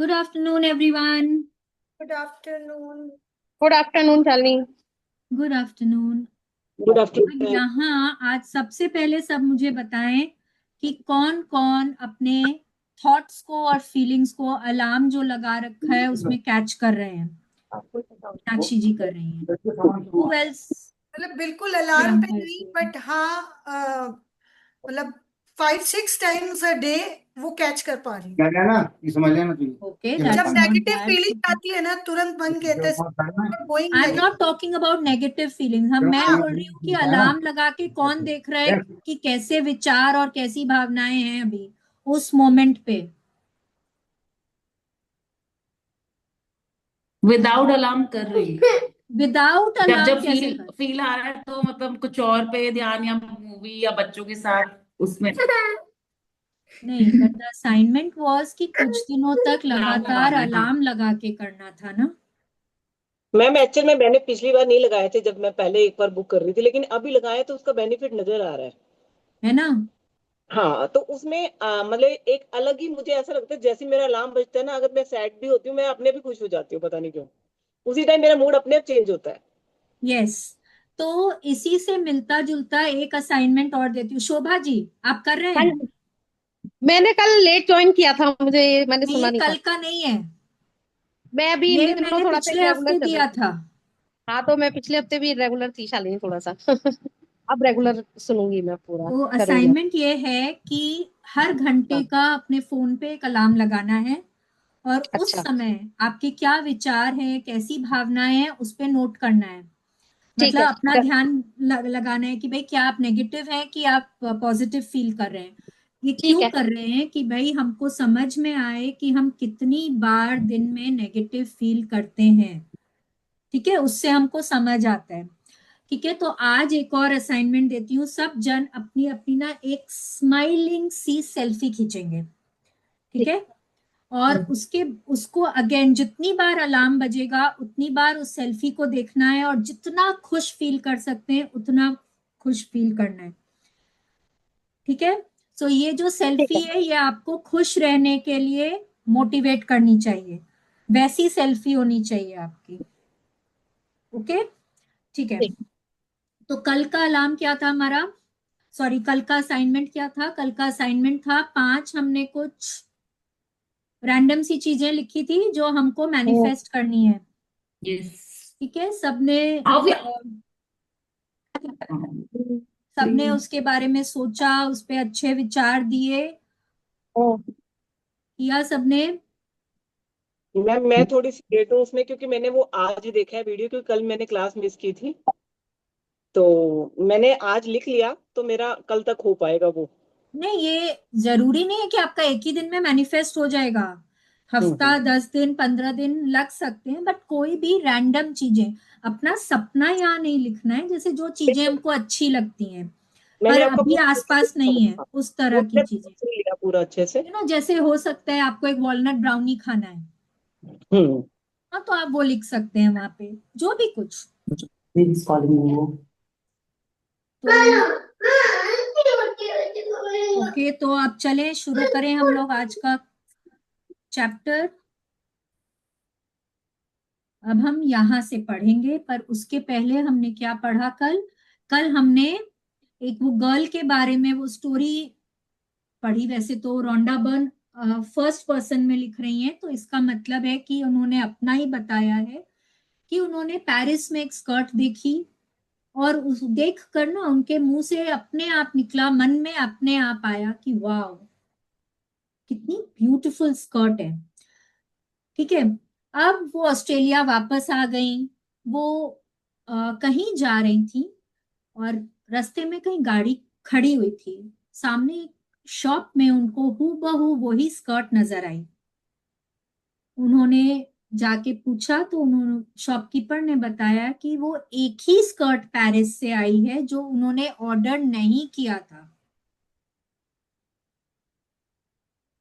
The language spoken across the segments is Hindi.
Good afternoon, everyone. Good afternoon. Good afternoon Shalini. Good afternoon. Good afternoon. यहाँ आज सबसे पहले सब मुझे बताएं कि कौन कौन अपने थॉट्स को और फीलिंग्स को अलार्म जो लगा रखा है उसमें कैच कर रहे हैं। मीनाक्षी जी कर रही हैं। Who else? मतलब बिल्कुल अलार्म पे नहीं, बट हाँ मतलब 5-6 टाइम्स अ डे वो कैच कर पा रही हूँ। क्या कहना ये समझ लेना तू। Okay, जब that's not negative bad. Feeling आती है ना, तुरंत बंद कहते हैं going I'm not talking about negative feelings. मैं बोल रही हूँ कि अलार्म लगा के कौन देख रहा है कि कैसे विचार और कैसी भावनाएं हैं अभी उस मोमेंट पे। विदाउट अलार्म कर रही। विदाउट जब अलार्म जब कैसे फील फील आ रहा है तो मतलब कुछ और पे ध्यान, या मूवी या बच्चों के साथ उसमें। नहीं, बट द असाइनमेंट वाज कि कुछ दिनों तक लगातार लगाना है, हाँ। अलार्म लगा के करना था ना। मैम एक्चुअल में मैंने पिछली बार नहीं लगाए थे जब मैं पहले एक बार बुक कर रही थी, लेकिन अभी लगाए तो उसका बेनिफिट नजर आ रहा है। है ना। हाँ, तो उसमें मतलब एक अलग ही मुझे ऐसा लगता है, जैसे मेरा अलार्म बजता है ना, अगर मैं सैड भी होती हूँ मैं अपने भी खुश हो जाती हूँ, पता नहीं क्यों। उसी टाइम मेरा मूड अपने आप चेंज होता है। यस। तो इसी से मिलता जुलता एक असाइनमेंट और देती हूँ। शोभा जी, आप कर रहे हाँ हैं? जी, मैंने कल लेट ज्वाइन किया था, मैंने नहीं, सुना ये नहीं कल था। का नहीं है, मैं अभी इन ये दिनों मैंने थोड़ा सा पिछले रेगुलर हफ्ते चल रही दिया थी। था। हाँ, तो मैं पिछले हफ्ते भी रेगुलर थी शालिनी, थोड़ा सा अब रेगुलर सुनूंगी, मैं पूरा तो करूंगी अब। असाइनमेंट ये है कि हर घंटे हाँ, का अपने फोन पे एक अलार्म लगाना है और उस अच्छा, समय आपके क्या विचार है, कैसी भावनाएं हैं, उस पे नोट करना है। ठीक मतलब है। अपना ध्यान लगाना है कि भाई क्या आप नेगेटिव हैं कि आप पॉजिटिव फील कर रहे हैं। ये ठीक क्यों है। कर रहे हैं कि भाई हमको समझ में आए कि हम कितनी बार दिन में नेगेटिव फील करते हैं। ठीक है, उससे हमको समझ आता है। ठीक है, तो आज एक और असाइनमेंट देती हूँ। सब जन अपनी अपनी ना एक स्माइलिंग सी सेल्फी खींचेंगे। ठीक ठीक। है, और हम्म, उसके उसको अगेन जितनी बार अलार्म बजेगा उतनी बार उस सेल्फी को देखना है और जितना खुश फील कर सकते हैं उतना खुश फील करना है। ठीक है, सो ये जो ठीक है। सेल्फी है ये आपको खुश रहने के लिए मोटिवेट करनी चाहिए। वैसी सेल्फी होनी चाहिए आपकी। ओके, ठीक है। ठीक। तो कल का अलार्म क्या था हमारा? सॉरी, कल का असाइनमेंट क्या था? कल का असाइनमेंट था 5 हमने कुछ रैंडम सी चीजें लिखी थी जो हमको मैनिफेस्ट करनी है। यस। ठीक है, सबने सबने उसके बारे में सोचा, उस पे अच्छे विचार दिए, ओ, किया सबने। मैम मैं थोड़ी सी लेट हूँ उसमें, क्योंकि मैंने वो आज ही देखा है वीडियो, क्योंकि कल मैंने क्लास मिस की थी। तो मैंने आज लिख लिया तो मेरा कल तक हो पाएगा वो। नहीं, ये जरूरी नहीं है कि आपका एक ही दिन में मैनिफेस्ट हो जाएगा। हफ्ता, हम्म। 10 दिन, 15 दिन लग सकते हैं, बट कोई भी रैंडम चीजें, अपना सपना यहाँ नहीं लिखना है। जैसे जो चीजें हमको अच्छी लगती हैं पर मैंने आपका अभी पूरा आसपास नहीं है, उस तरह वो की मैंने चीजें। सुन लिया पूरा अच्छे से। जैसे हो सकता है आपको एक वॉलनट ब्राउनी खाना है, हम्म। हाँ तो आप वो लिख सकते हैं वहां पे, जो भी कुछ। Please calling you. तो ओके, तो अब चलें, शुरू करें हम लोग आज का चैप्टर। अब हम यहाँ से पढ़ेंगे, पर उसके पहले हमने क्या पढ़ा कल? कल हमने एक वो गर्ल के बारे में वो स्टोरी पढ़ी। वैसे तो रोंडा बर्न फर्स्ट पर्सन में लिख रही हैं, तो इसका मतलब है कि उन्होंने अपना ही बताया है कि उन्होंने पेरिस में एक स्कर्ट देखी और उस देख कर ना उनके मुंह से अपने आप निकला, मन में अपने आप आया कि वाह, कितनी ब्यूटीफुल स्कर्ट है। ठीक है, अब वो ऑस्ट्रेलिया वापस आ गई। वो कहीं जा रही थी और रास्ते में कहीं गाड़ी खड़ी हुई थी। सामने एक शॉप में उनको हूबहू वही स्कर्ट नजर आई। उन्होंने जाके पूछा तो उन्होंने शॉपकीपर ने बताया कि वो एक ही स्कर्ट पेरिस से आई है जो उन्होंने ऑर्डर नहीं किया था।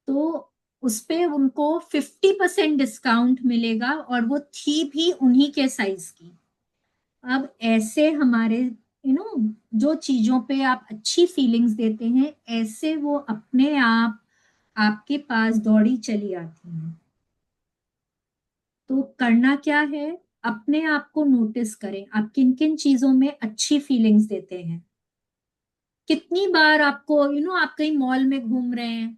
तो उस पे उनको 50% डिस्काउंट मिलेगा और वो थी भी उन्हीं के साइज की। अब ऐसे हमारे जो चीजों पे आप अच्छी फीलिंग्स देते हैं, ऐसे वो अपने आप आपके पास दौड़ी चली आती हैं। तो करना क्या है, अपने आप को नोटिस करें, आप किन किन चीजों में अच्छी फीलिंग्स देते हैं। कितनी बार आपको आप कहीं मॉल में घूम रहे हैं,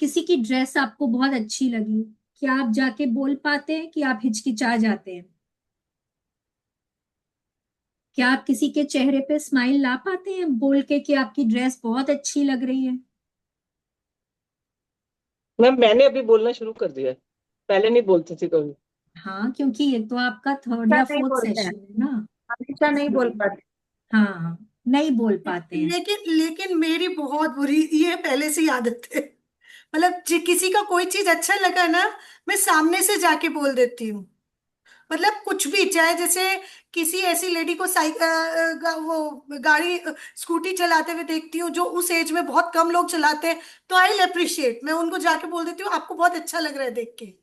किसी की ड्रेस आपको बहुत अच्छी लगी, क्या आप जाके बोल पाते हैं कि आप हिचकिचा जाते हैं? क्या आप किसी के चेहरे पे स्माइल ला पाते हैं बोल के कि आपकी ड्रेस बहुत अच्छी लग रही है? मैम मैंने अभी बोलना शुरू कर दिया है, पहले नहीं बोलती थी कभी। हाँ, क्योंकि ये तो आपका थर्ड हमेशा या नहीं फोर्थ बोलते हैं, सेशन है ना, हमेशा नहीं बोल इसलिए। पाते। हाँ, नहीं बोल पाते हैं। लेकिन लेकिन मेरी बहुत बुरी ये पहले से ही आदत है। मतलब किसी का कोई चीज अच्छा लगा ना, मैं सामने से जाके बोल देती हूँ। मतलब कुछ भी, चाहे जैसे किसी ऐसी लेडी को वो गाड़ी स्कूटी चलाते हुए देखती हूँ जो उस एज में बहुत कम लोग चलाते हैं, तो आई अप्रिशिएट, मैं उनको जाके बोल देती हूँ आपको बहुत अच्छा लग रहा है देख के।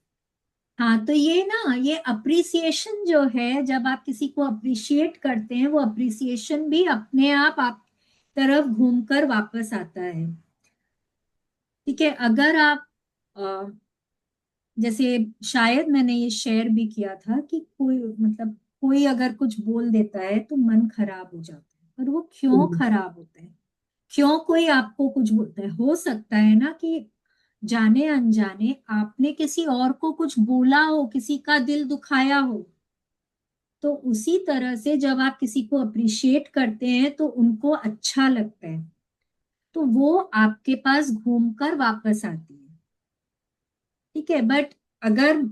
हाँ, तो ये ना, ये अप्रिसिएशन जो है, जब आप किसी को अप्रिशिएट करते हैं, वो अप्रिसिएशन भी अपने आप तरफ घूमकर वापस आता है। ठीक है, अगर आप जैसे, शायद मैंने ये शेयर भी किया था कि कोई मतलब कोई अगर कुछ बोल देता है तो मन खराब हो जाता है, पर वो क्यों खराब होता है? क्यों कोई आपको कुछ बोलता है? हो सकता है ना कि जाने अनजाने आपने किसी और को कुछ बोला हो, किसी का दिल दुखाया हो। तो उसी तरह से जब आप किसी को अप्रिशिएट करते हैं तो उनको अच्छा लगता है, तो वो आपके पास घूमकर वापस आती है। ठीक है, बट अगर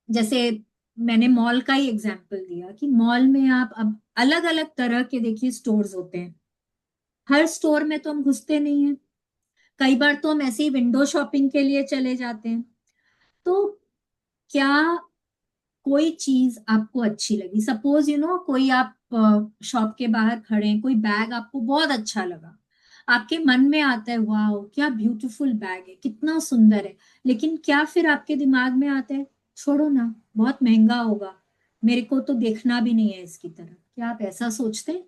जैसे मैंने मॉल का ही एग्जांपल दिया कि मॉल में आप अब अलग अलग तरह के देखिए स्टोर्स होते हैं, हर स्टोर में तो हम घुसते नहीं हैं, कई बार तो हम ऐसे ही विंडो शॉपिंग के लिए चले जाते हैं। तो क्या कोई चीज आपको अच्छी लगी, सपोज कोई आप शॉप के बाहर खड़े हैं, कोई बैग आपको बहुत अच्छा लगा, आपके मन में आता है वाह क्या ब्यूटीफुल बैग है, कितना सुंदर है, लेकिन क्या फिर आपके दिमाग में आता है छोड़ो ना, बहुत महंगा होगा, मेरे को तो देखना भी नहीं है इसकी तरफ? क्या आप ऐसा सोचते हैं?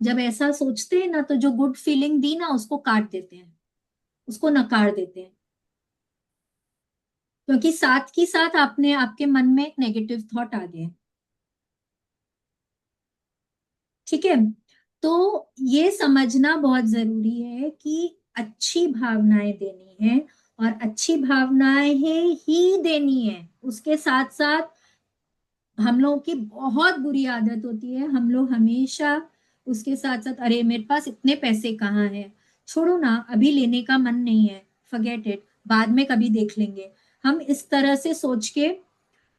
जब ऐसा सोचते हैं ना, तो जो गुड फीलिंग दी ना उसको काट देते हैं, उसको नकार देते हैं, क्योंकि साथ की साथ आपने आपके मन में एक नेगेटिव थॉट आ गया। ठीक है, तो ये समझना बहुत जरूरी है कि अच्छी भावनाएं देनी है, और अच्छी भावनाएं ही देनी है। उसके साथ साथ हम लोगों की बहुत बुरी आदत होती है, हम लोग हमेशा उसके साथ साथ अरे मेरे पास इतने पैसे कहाँ हैं, छोड़ो ना अभी लेने का मन नहीं है, फॉरगेट इट, बाद में कभी देख लेंगे, हम इस तरह से सोच के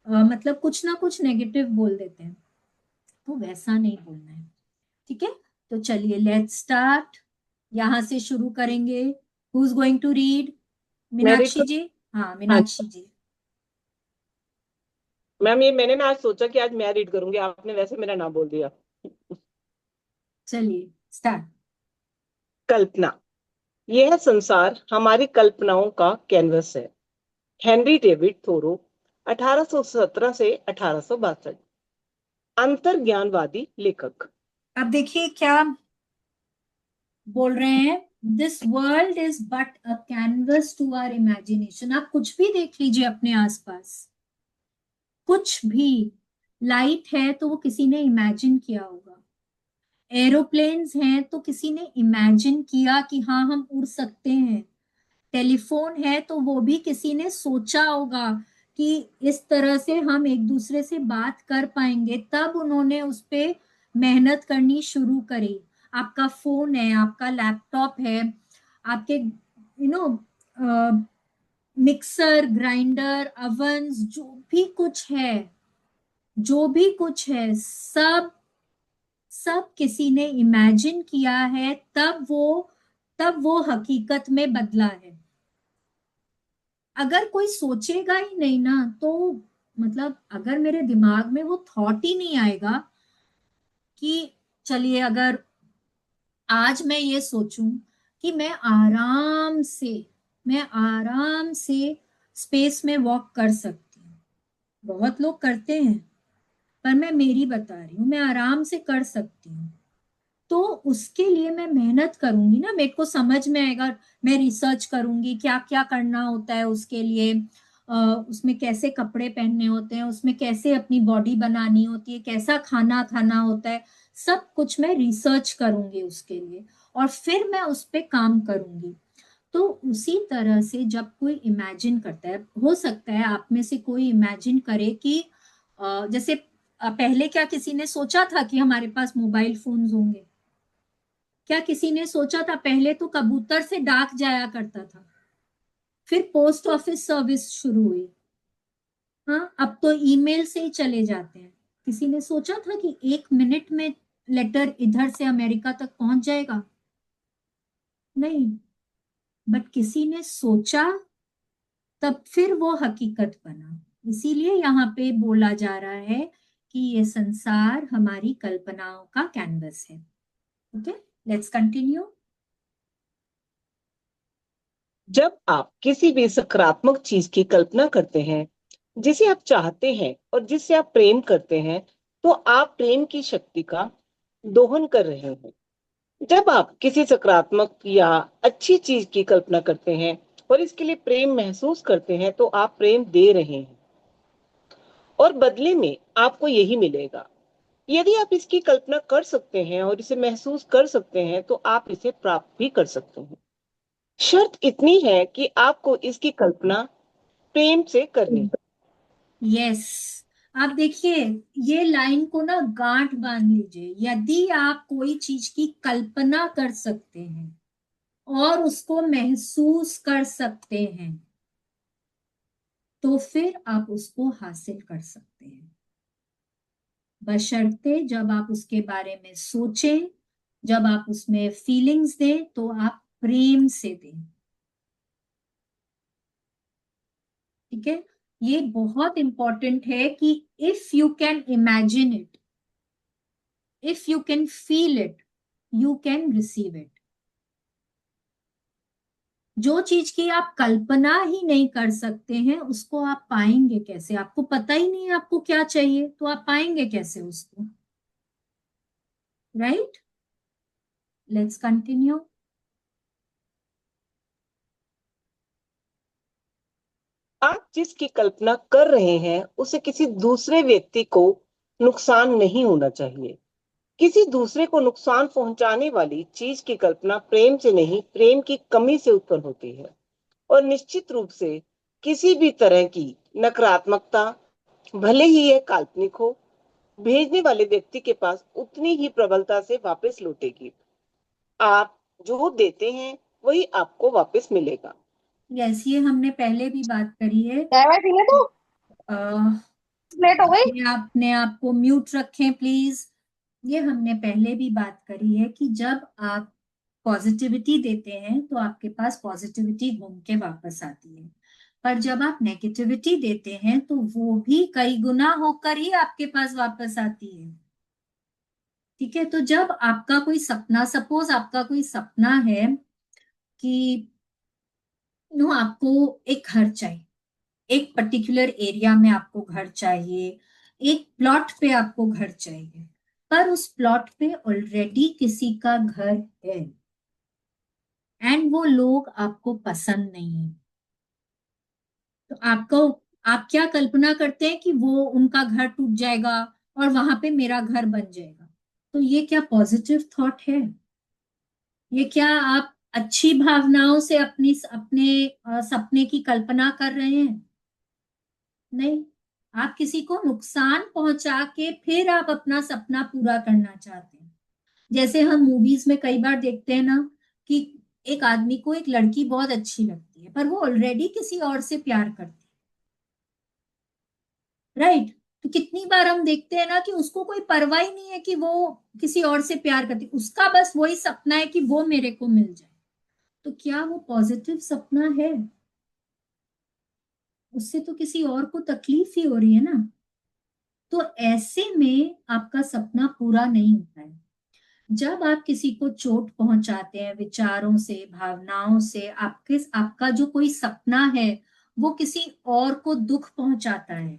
मतलब कुछ ना कुछ नेगेटिव बोल देते हैं। तो वैसा नहीं बोलना है। ठीक है, तो चलिए लेट्स स्टार्ट, यहां से शुरू करेंगे। Who is going to read? मैं रीड मीनाक्षी कर। जी। हाँ, हाँ मीनाक्षी जी। मैम, ये मैंने ना आज सोचा कि आज मैं रीड करूंगी, आपने वैसे मेरा नाम बोल दिया। चलिए स्टार्ट। कल्पना। यह संसार हमारी कल्पनाओं का कैनवस है। हेनरी डेविड थोरो, 1817 से 1862। अंतर्ज्ञानवादी लेखक। अब देखिए क्या बोल रहे हैं, this world is but a canvas to our imagination. आप कुछ भी देख लीजिए अपने आसपास, कुछ भी, लाइट है तो वो किसी ने इमेजिन किया होगा, एरोप्लेन्स हैं तो किसी ने इमेजिन किया कि हाँ हम उड़ सकते हैं, टेलीफोन है तो वो भी किसी ने सोचा होगा कि इस तरह से हम एक दूसरे से बात कर पाएंगे, तब उन्होंने उस पे मेहनत करनी शुरू करी। आपका फोन है, आपका लैपटॉप है, आपके नो मिक्सर, ग्राइंडर, अवन्स, जो भी कुछ है, जो भी कुछ है, सब सब किसी ने इमेजिन किया है, तब वो हकीकत में बदला है। अगर कोई सोचेगा ही नहीं ना, तो मतलब अगर मेरे दिमाग में वो थॉट ही नहीं आएगा कि चलिए अगर आज मैं ये सोचूं कि मैं आराम से स्पेस में वॉक कर सकती हूँ, बहुत लोग करते हैं, पर मैं मेरी बता रही हूँ, मैं आराम से कर सकती हूँ, तो उसके लिए मैं मेहनत करूंगी ना, मेरे को समझ में आएगा, मैं रिसर्च करूंगी क्या क्या करना होता है उसके लिए, उसमें कैसे कपड़े पहनने होते हैं, उसमें कैसे अपनी बॉडी बनानी होती है, कैसा खाना खाना होता है, सब कुछ मैं रिसर्च करूंगी उसके लिए, और फिर मैं उस पे काम करूंगी। तो उसी तरह से जब कोई इमेजिन करता है, हो सकता है आप में से कोई इमेजिन करे कि जैसे पहले क्या किसी ने सोचा था कि हमारे पास मोबाइल फोन्स होंगे? क्या किसी ने सोचा था? पहले तो कबूतर से डाक जाया करता था, फिर पोस्ट ऑफिस सर्विस शुरू हुई, हाँ, अब तो ईमेल से ही चले जाते हैं। किसी ने सोचा था कि 1 मिनट में लेटर इधर से अमेरिका तक पहुंच जाएगा? नहीं। बट किसी ने सोचा, तब फिर वो हकीकत बना। इसीलिए यहाँ पे बोला जा रहा है कि ये संसार हमारी कल्पनाओं का कैनवस है। Okay, let's continue. जब आप किसी भी सकारात्मक चीज की कल्पना करते हैं जिसे आप चाहते हैं और जिससे आप प्रेम करते हैं, तो आप प्रेम की शक्ति का दोहन कर रहे हैं। जब आप किसी सकारात्मक या अच्छी चीज की कल्पना करते हैं और इसके लिए प्रेम महसूस करते हैं, तो आप प्रेम दे रहे हैं और बदले में आपको यही मिलेगा। यदि आप इसकी कल्पना कर सकते हैं और इसे महसूस कर सकते हैं, तो आप इसे प्राप्त भी कर सकते हैं। शर्त इतनी है कि आपको इसकी कल्पना प्रेम से करनी है। यस, आप देखिए, ये लाइन को ना गांठ बांध लीजिए। यदि आप कोई चीज की कल्पना कर सकते हैं और उसको महसूस कर सकते हैं, तो फिर आप उसको हासिल कर सकते हैं, बशर्ते जब आप उसके बारे में सोचें, जब आप उसमें फीलिंग्स दें, तो आप प्रेम से दें। ठीक है, ये बहुत इंपॉर्टेंट है कि if you can imagine it, if you can feel it, you can receive it. जो चीज की आप कल्पना ही नहीं कर सकते हैं, उसको आप पाएंगे कैसे? आपको पता ही नहीं है आपको क्या चाहिए, तो आप पाएंगे कैसे उसको? Right, let's continue. आप जिसकी कल्पना कर रहे हैं उसे किसी दूसरे व्यक्ति को नुकसान नहीं होना चाहिए। किसी दूसरे को नुकसान पहुंचाने वाली चीज की कल्पना प्रेम से नहीं, प्रेम की कमी से उत्पन्न होती है। और निश्चित रूप से किसी भी तरह की नकारात्मकता, भले ही यह काल्पनिक हो, भेजने वाले व्यक्ति के पास उतनी ही प्रबलता से वापस लौटेगी। आप जो देते हैं वही आपको वापस मिलेगा। यस, ये हमने पहले भी बात करी है। चाय वाय पी ले तो अह, लेट हो गई। ये आपने आपको म्यूट रखें प्लीज। ये हमने पहले भी बात करी है कि जब आप पॉजिटिविटी देते हैं तो आपके पास पॉजिटिविटी घूम के वापस आती है, पर जब आप नेगेटिविटी देते हैं तो वो भी कई गुना होकर ही आपके पास वापस आती है। ठीक है, तो जब आपका कोई सपना, सपोज आपका कोई सपना है कि आपको एक घर चाहिए, एक पर्टिकुलर एरिया में आपको घर चाहिए, एक प्लॉट पे आपको घर चाहिए, पर उस प्लॉट पे ऑलरेडी किसी का घर है एंड वो लोग आपको पसंद नहीं है, तो आपको, आप क्या कल्पना करते हैं कि वो उनका घर टूट जाएगा और वहां पे मेरा घर बन जाएगा? तो ये क्या पॉजिटिव थॉट है? ये क्या आप अच्छी भावनाओं से अपनी अपने सपने की कल्पना कर रहे हैं? नहीं, आप किसी को नुकसान पहुंचा के फिर आप अपना सपना पूरा करना चाहते हैं। जैसे हम मूवीज में कई बार देखते हैं ना कि एक आदमी को एक लड़की बहुत अच्छी लगती है, पर वो ऑलरेडी किसी और से प्यार करती है, राइट? तो कितनी बार हम देखते हैं ना कि उसको कोई परवाह ही नहीं है कि वो किसी और से प्यार करती है, उसका बस वही सपना है कि वो मेरे को मिल जाए। तो क्या वो पॉजिटिव सपना है? उससे तो किसी और को तकलीफ ही हो रही है ना। तो ऐसे में आपका सपना पूरा नहीं होता है। जब आप किसी को चोट पहुंचाते हैं विचारों से, भावनाओं से, आपका जो कोई सपना है वो किसी और को दुख पहुंचाता है,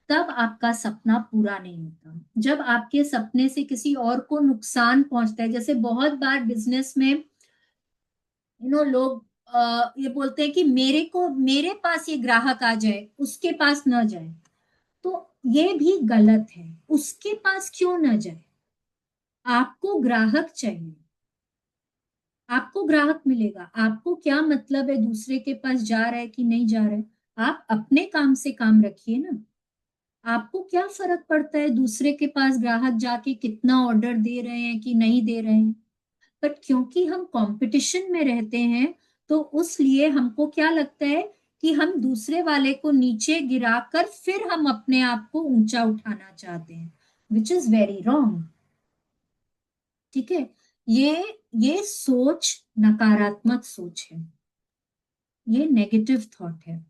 तब आपका सपना पूरा नहीं होता। जब आपके सपने से किसी और को नुकसान पहुंचता है, जैसे बहुत बार बिजनेस में लोग ये बोलते हैं कि मेरे पास ये ग्राहक आ जाए, उसके पास न जाए, तो ये भी गलत है। उसके पास क्यों न जाए? आपको ग्राहक चाहिए, आपको ग्राहक मिलेगा। आपको क्या मतलब है दूसरे के पास जा रहा है कि नहीं जा रहा है? आप अपने काम से काम रखिए ना। आपको क्या फर्क पड़ता है दूसरे के पास ग्राहक जाके कितना ऑर्डर दे रहे हैं कि नहीं दे रहे हैं? बट क्योंकि हम कंपटीशन में रहते हैं, तो उसलिए हमको क्या लगता है कि हम दूसरे वाले को नीचे गिराकर फिर हम अपने आप को ऊंचा उठाना चाहते हैं, विच इज वेरी रॉन्ग। ठीक है, ये सोच नकारात्मक सोच है, ये नेगेटिव थॉट है।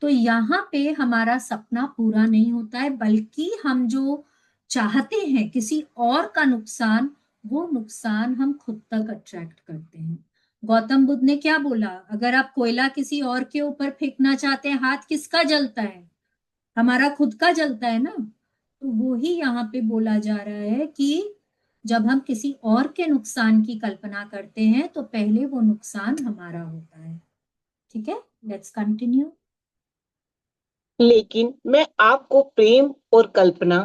तो यहाँ पे हमारा सपना पूरा नहीं होता है, बल्कि हम जो चाहते हैं किसी और का नुकसान, वो नुकसान हम खुद तक अट्रैक्ट करते हैं। गौतम बुद्ध ने क्या बोला? अगर आप कोयला किसी और के ऊपर फेंकना चाहते हैं, हाथ किसका जलता है? हमारा खुद का जलता है ना। तो वो ही यहाँ पे बोला जा रहा है कि जब हम किसी और के नुकसान की कल्पना करते हैं, तो पहले वो नुकसान हमारा होता है। ठीक है, लेट्स कंटिन्यू। लेकिन मैं आपको प्रेम और कल्पना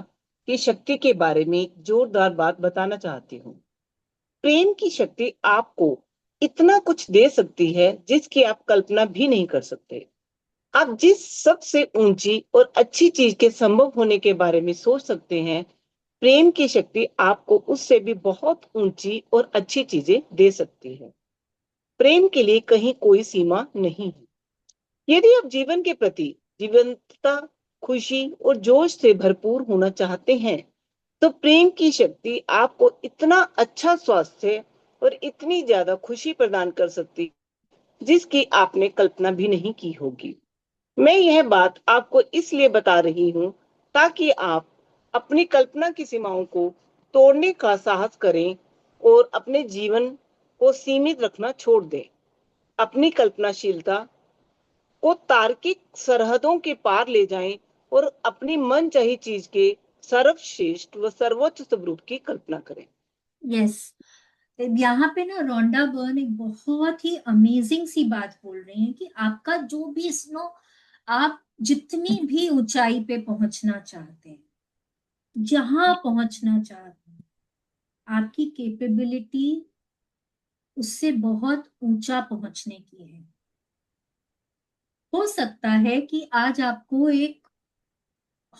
की शक्ति के बारे में एक जोरदार बात बताना चाहती हूँ। प्रेम की शक्ति आपको इतना कुछ दे सकती है जिसकी आप कल्पना भी नहीं कर सकते। आप जिस सबसे ऊंची और अच्छी चीज के संभव होने के बारे में सोच सकते हैं, प्रेम की शक्ति आपको उससे भी बहुत ऊंची और अच्छी चीजें दे सकती है। प्रेम के लिए कहीं कोई सीमा नहीं है। यदि आप जीवन के प्रति जीवंतता, खुशी और जोश से भरपूर होना चाहते हैं, तो प्रेम की शक्ति आपको इतना अच्छा स्वास्थ्य और इतनी ज्यादा खुशी प्रदान कर सकती है जिसकी आपने कल्पना भी नहीं की होगी। मैं यह बात आपको इसलिए बता रही हूँ ताकि आप अपनी कल्पना की सीमाओं को तोड़ने का साहस करें और अपने जीवन को सीमित रखना छोड़ दें। अपनी कल्पनाशीलता को तार्किक सरहदों के पार ले जाएं और अपनी मनचाही चीज के सर्वश्रेष्ठ व सर्वोच्च स्वरूप की कल्पना करें। यस, यहाँ पे ना रोंडा बर्न एक बहुत ही अमेजिंग सी बात बोल रही हैं कि आपका जो भी स्नो, आप जितनी भी ऊंचाई पे पहुंचना चाहते हैं, जहां पहुंचना चाहते हैं, आपकी कैपेबिलिटी उससे बहुत ऊंचा पहुंचने की है। हो सकता है कि आज आपको एक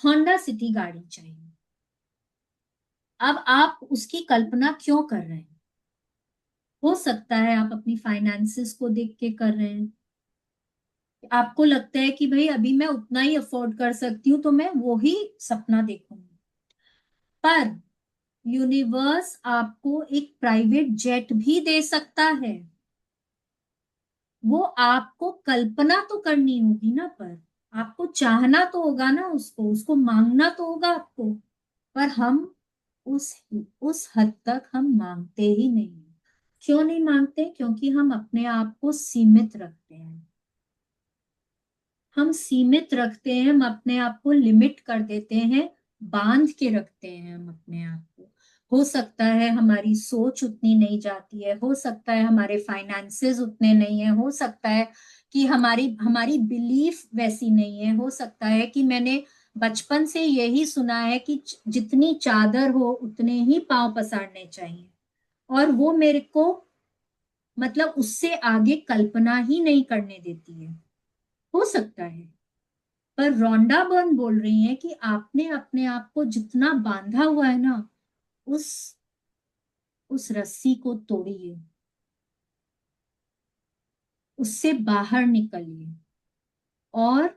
होंडा सिटी गाड़ी चाहिए। अब आप उसकी कल्पना क्यों कर रहे हैं? हो सकता है आप अपनी फाइनेंसेस को देख के कर रहे हैं। आपको लगता है कि भाई अभी मैं उतना ही अफोर्ड कर सकती हूँ, तो मैं वो ही सपना देखूंगी। पर यूनिवर्स आपको एक प्राइवेट जेट भी दे सकता है। वो आपको कल्पना तो करनी होगी ना, पर आपको चाहना तो होगा ना, उसको मांगना तो होगा आपको। पर हम उस उस हद तक हम मांगते ही नहीं। क्यों नहीं मांगते? क्योंकि हम अपने आप को सीमित रखते हैं। हम सीमित रखते हैं, हम अपने आप को लिमिट कर देते हैं, बांध के रखते हैं हम अपने आप को। हो सकता है हमारी सोच उतनी नहीं जाती है, हो सकता है हमारे फाइनेंसेस उतने नहीं है, हो सकता है कि हमारी हमारी बिलीफ वैसी नहीं है, हो सकता है कि मैंने बचपन से यही सुना है कि जितनी चादर हो उतने ही पांव पसारने चाहिए, और वो मेरे को मतलब उससे आगे कल्पना ही नहीं करने देती है। हो सकता है, पर रोंडा बर्न बोल रही हैं कि आपने अपने आप को जितना बांधा हुआ है ना, उस उस रस्सी को तोड़िए, उससे बाहर निकलिए और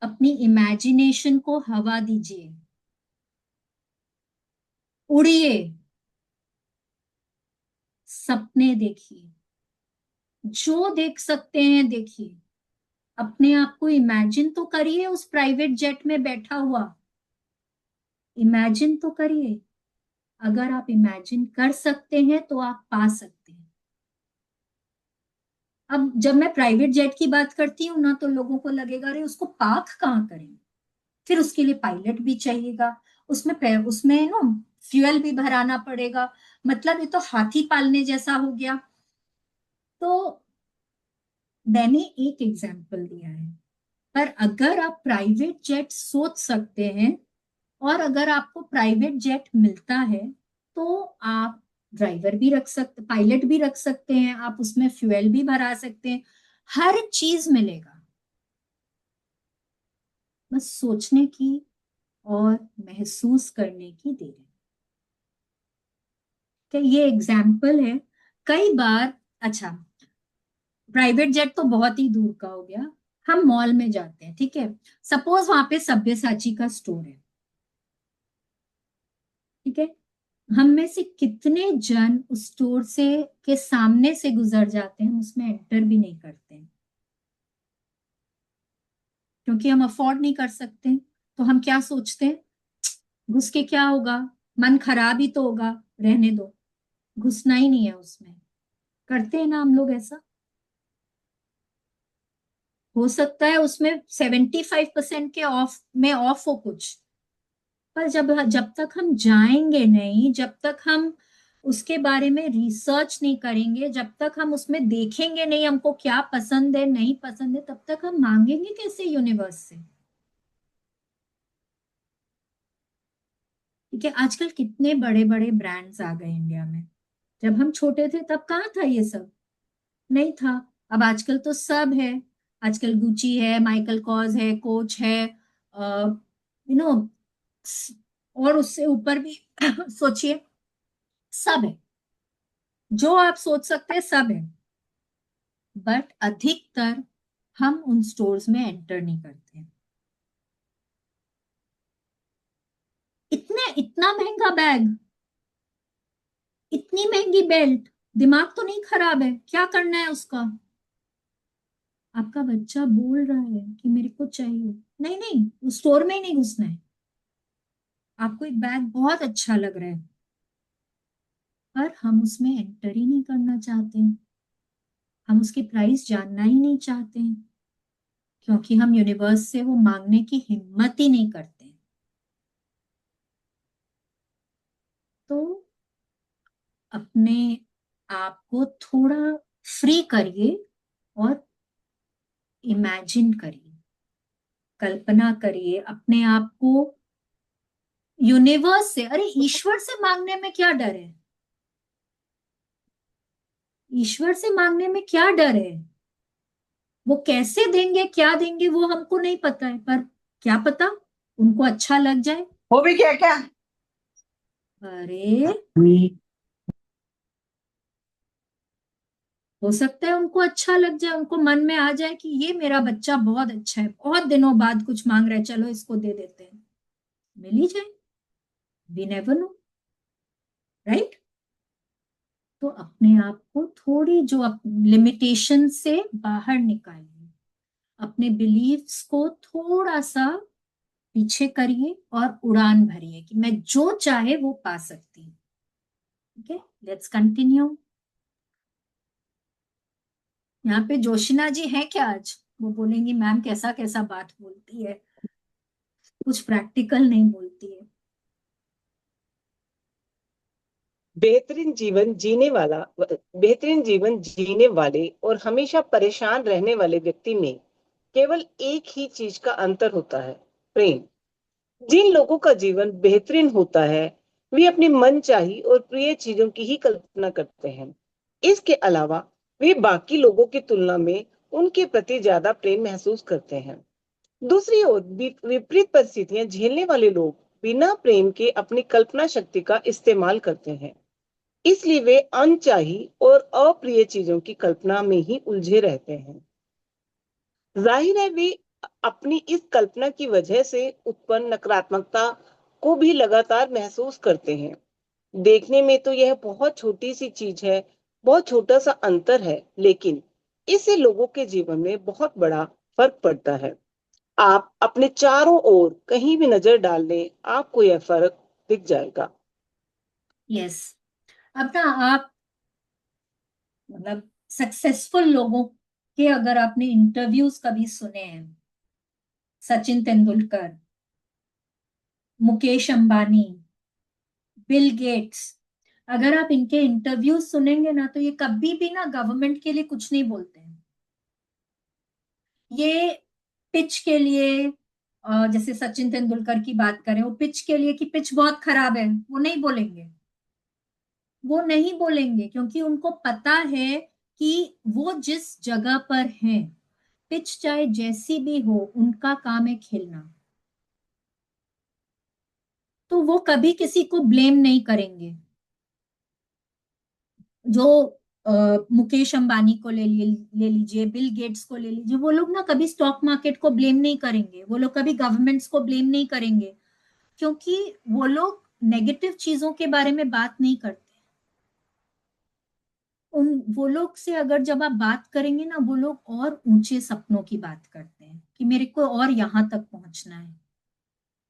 अपनी इमेजिनेशन को हवा दीजिए। उड़िए, सपने देखिए, जो देख सकते हैं देखिए। अपने आप को इमेजिन तो करिए उस प्राइवेट जेट में बैठा हुआ, इमेजिन तो करिए। अगर आप इमेजिन कर सकते हैं तो आप पा सकते हैं। अब जब मैं प्राइवेट जेट की बात करती हूँ ना, तो लोगों को लगेगा अरे उसको पार्क कहाँ करें, फिर उसके लिए पायलट भी चाहिएगा, उसमें ना फ्यूल भी भराना पड़ेगा, मतलब ये तो हाथी पालने जैसा हो गया। तो मैंने एक एग्जाम्पल दिया है, पर अगर आप प्राइवेट जेट सोच सकते हैं और अगर आपको प्राइवेट जेट मिलता है तो आप ड्राइवर भी रख सकते, पायलट भी रख सकते हैं, आप उसमें फ्यूल भी भरा सकते हैं, हर चीज मिलेगा। बस सोचने की और महसूस करने की देर है। तो ये एग्जाम्पल है। कई बार, अच्छा, प्राइवेट जेट तो बहुत ही दूर का हो गया, हम मॉल में जाते हैं, ठीक है, सपोज वहां पे सब्यसाची का स्टोर है, ठीक है, हम में से कितने जन उस स्टोर से के सामने से गुजर जाते हैं, हम उसमें एंटर भी नहीं करते हैं, क्योंकि हम अफोर्ड नहीं कर सकते। तो हम क्या सोचते हैं, घुस के क्या होगा, मन खराब ही तो होगा, रहने दो, घुसना ही नहीं है उसमें। करते हैं ना हम लोग ऐसा। हो सकता है उसमें 75% के ऑफ में ऑफ हो कुछ, पर जब जब तक हम जाएंगे नहीं, जब तक हम उसके बारे में रिसर्च नहीं करेंगे, जब तक हम उसमें देखेंगे नहीं हमको क्या पसंद है नहीं पसंद है, तब तक हम मांगेंगे कैसे यूनिवर्स से। ठीक है, आजकल कितने बड़े बड़े ब्रांड्स आ गए इंडिया में, जब हम छोटे थे तब कहाँ था ये सब, नहीं था। अब आजकल तो सब है, आजकल गुची है, माइकल कॉज है, कोच है, यू नो, और उससे ऊपर भी सोचिए, सब है, जो आप सोच सकते हैं सब है, बट अधिकतर हम उन स्टोर्स में एंटर नहीं करते हैं। इतना महंगा बैग, इतनी महंगी बेल्ट, दिमाग तो नहीं खराब है, क्या करना है उसका। आपका बच्चा बोल रहा है कि मेरे को चाहिए, नहीं नहीं, उस स्टोर में ही नहीं घुसना है। आपको एक बैग बहुत अच्छा लग रहा है, पर हम उसमें एंटर ही नहीं करना चाहते हैं, हम उसकी प्राइस जानना ही नहीं चाहते हैं, क्योंकि हम यूनिवर्स से वो मांगने की हिम्मत ही नहीं करते। तो अपने आप को थोड़ा फ्री करिए और इमेजिन करिए, कल्पना करिए अपने आप को यूनिवर्स से, अरे ईश्वर से मांगने में क्या डर है, ईश्वर से मांगने में क्या डर है। वो कैसे देंगे क्या देंगे वो हमको नहीं पता है, पर क्या पता उनको अच्छा लग जाए। वो भी क्या क्या। अरे हो सकता है उनको अच्छा लग जाए, उनको मन में आ जाए कि ये मेरा बच्चा बहुत अच्छा है, बहुत दिनों बाद कुछ मांग रहा है, चलो इसको दे देते हैं, मिल ही जाए, वी नेवर नो, राइट। तो अपने आप को थोड़ी जो लिमिटेशन से बाहर निकालिए, अपने बिलीव्स को थोड़ा सा पीछे करिए और उड़ान भरिए कि मैं जो चाहे वो पा सकती हूँ। Okay, let's continue. यहाँ पे जोशिना जी है क्या आज, वो बोलेंगी मैम कैसा कैसा बात बोलती है, कुछ प्रैक्टिकल नहीं बोलती है। बेहतरीन जीवन जीने वाले और हमेशा परेशान रहने वाले व्यक्ति में केवल एक ही चीज का अंतर होता है, प्रेम। जिन लोगों का जीवन बेहतरीन होता है वे अपनी मनचाही और प्रिय चीजों की ही कल्पना करते हैं। इसके अलावा वे बाकी लोगों की तुलना में उनके प्रति ज्यादा प्रेम महसूस करते हैं। दूसरी ओर विपरीत परिस्थितियां झेलने वाले लोग बिना प्रेम के अपनी कल्पना शक्ति का इस्तेमाल करते हैं, इसलिए वे अनचाही और अप्रिय चीजों की कल्पना में ही उलझे रहते हैं। जाहिर है वे अपनी इस कल्पना की वजह से उत्पन्न नकारात्मकता को भी लगातार महसूस करते हैं। देखने में तो यह बहुत छोटी सी चीज है, बहुत छोटा सा अंतर है, लेकिन इससे लोगों के जीवन में बहुत बड़ा फर्क पड़ता है। आप अपने चारों ओर कहीं भी नजर डाल लें, आपको यह फर्क दिख जाएगा। यस, अब ना आप मतलब सक्सेसफुल लोगों के अगर आपने इंटरव्यूज कभी सुने हैं, सचिन तेंदुलकर, मुकेश अंबानी, बिल गेट्स, अगर आप इनके इंटरव्यूज सुनेंगे ना तो ये कभी भी ना गवर्नमेंट के लिए कुछ नहीं बोलते हैं, ये पिच के लिए, जैसे सचिन तेंदुलकर की बात करें, वो पिच के लिए कि पिच बहुत खराब है, वो नहीं बोलेंगे। वो नहीं बोलेंगे क्योंकि उनको पता है कि वो जिस जगह पर हैं, पिच चाहे जैसी भी हो, उनका काम है खेलना। तो वो कभी किसी को ब्लेम नहीं करेंगे। जो मुकेश अंबानी को ले लीजिए, बिल गेट्स को ले लीजिए, वो लोग ना कभी स्टॉक मार्केट को ब्लेम नहीं करेंगे, वो लोग कभी गवर्नमेंट्स को ब्लेम नहीं करेंगे, क्योंकि वो लोग नेगेटिव चीजों के बारे में बात नहीं करते। उन वो लोग से अगर जब आप बात करेंगे ना, वो लोग और ऊंचे सपनों की बात करते हैं कि मेरे को और यहां तक पहुंचना है,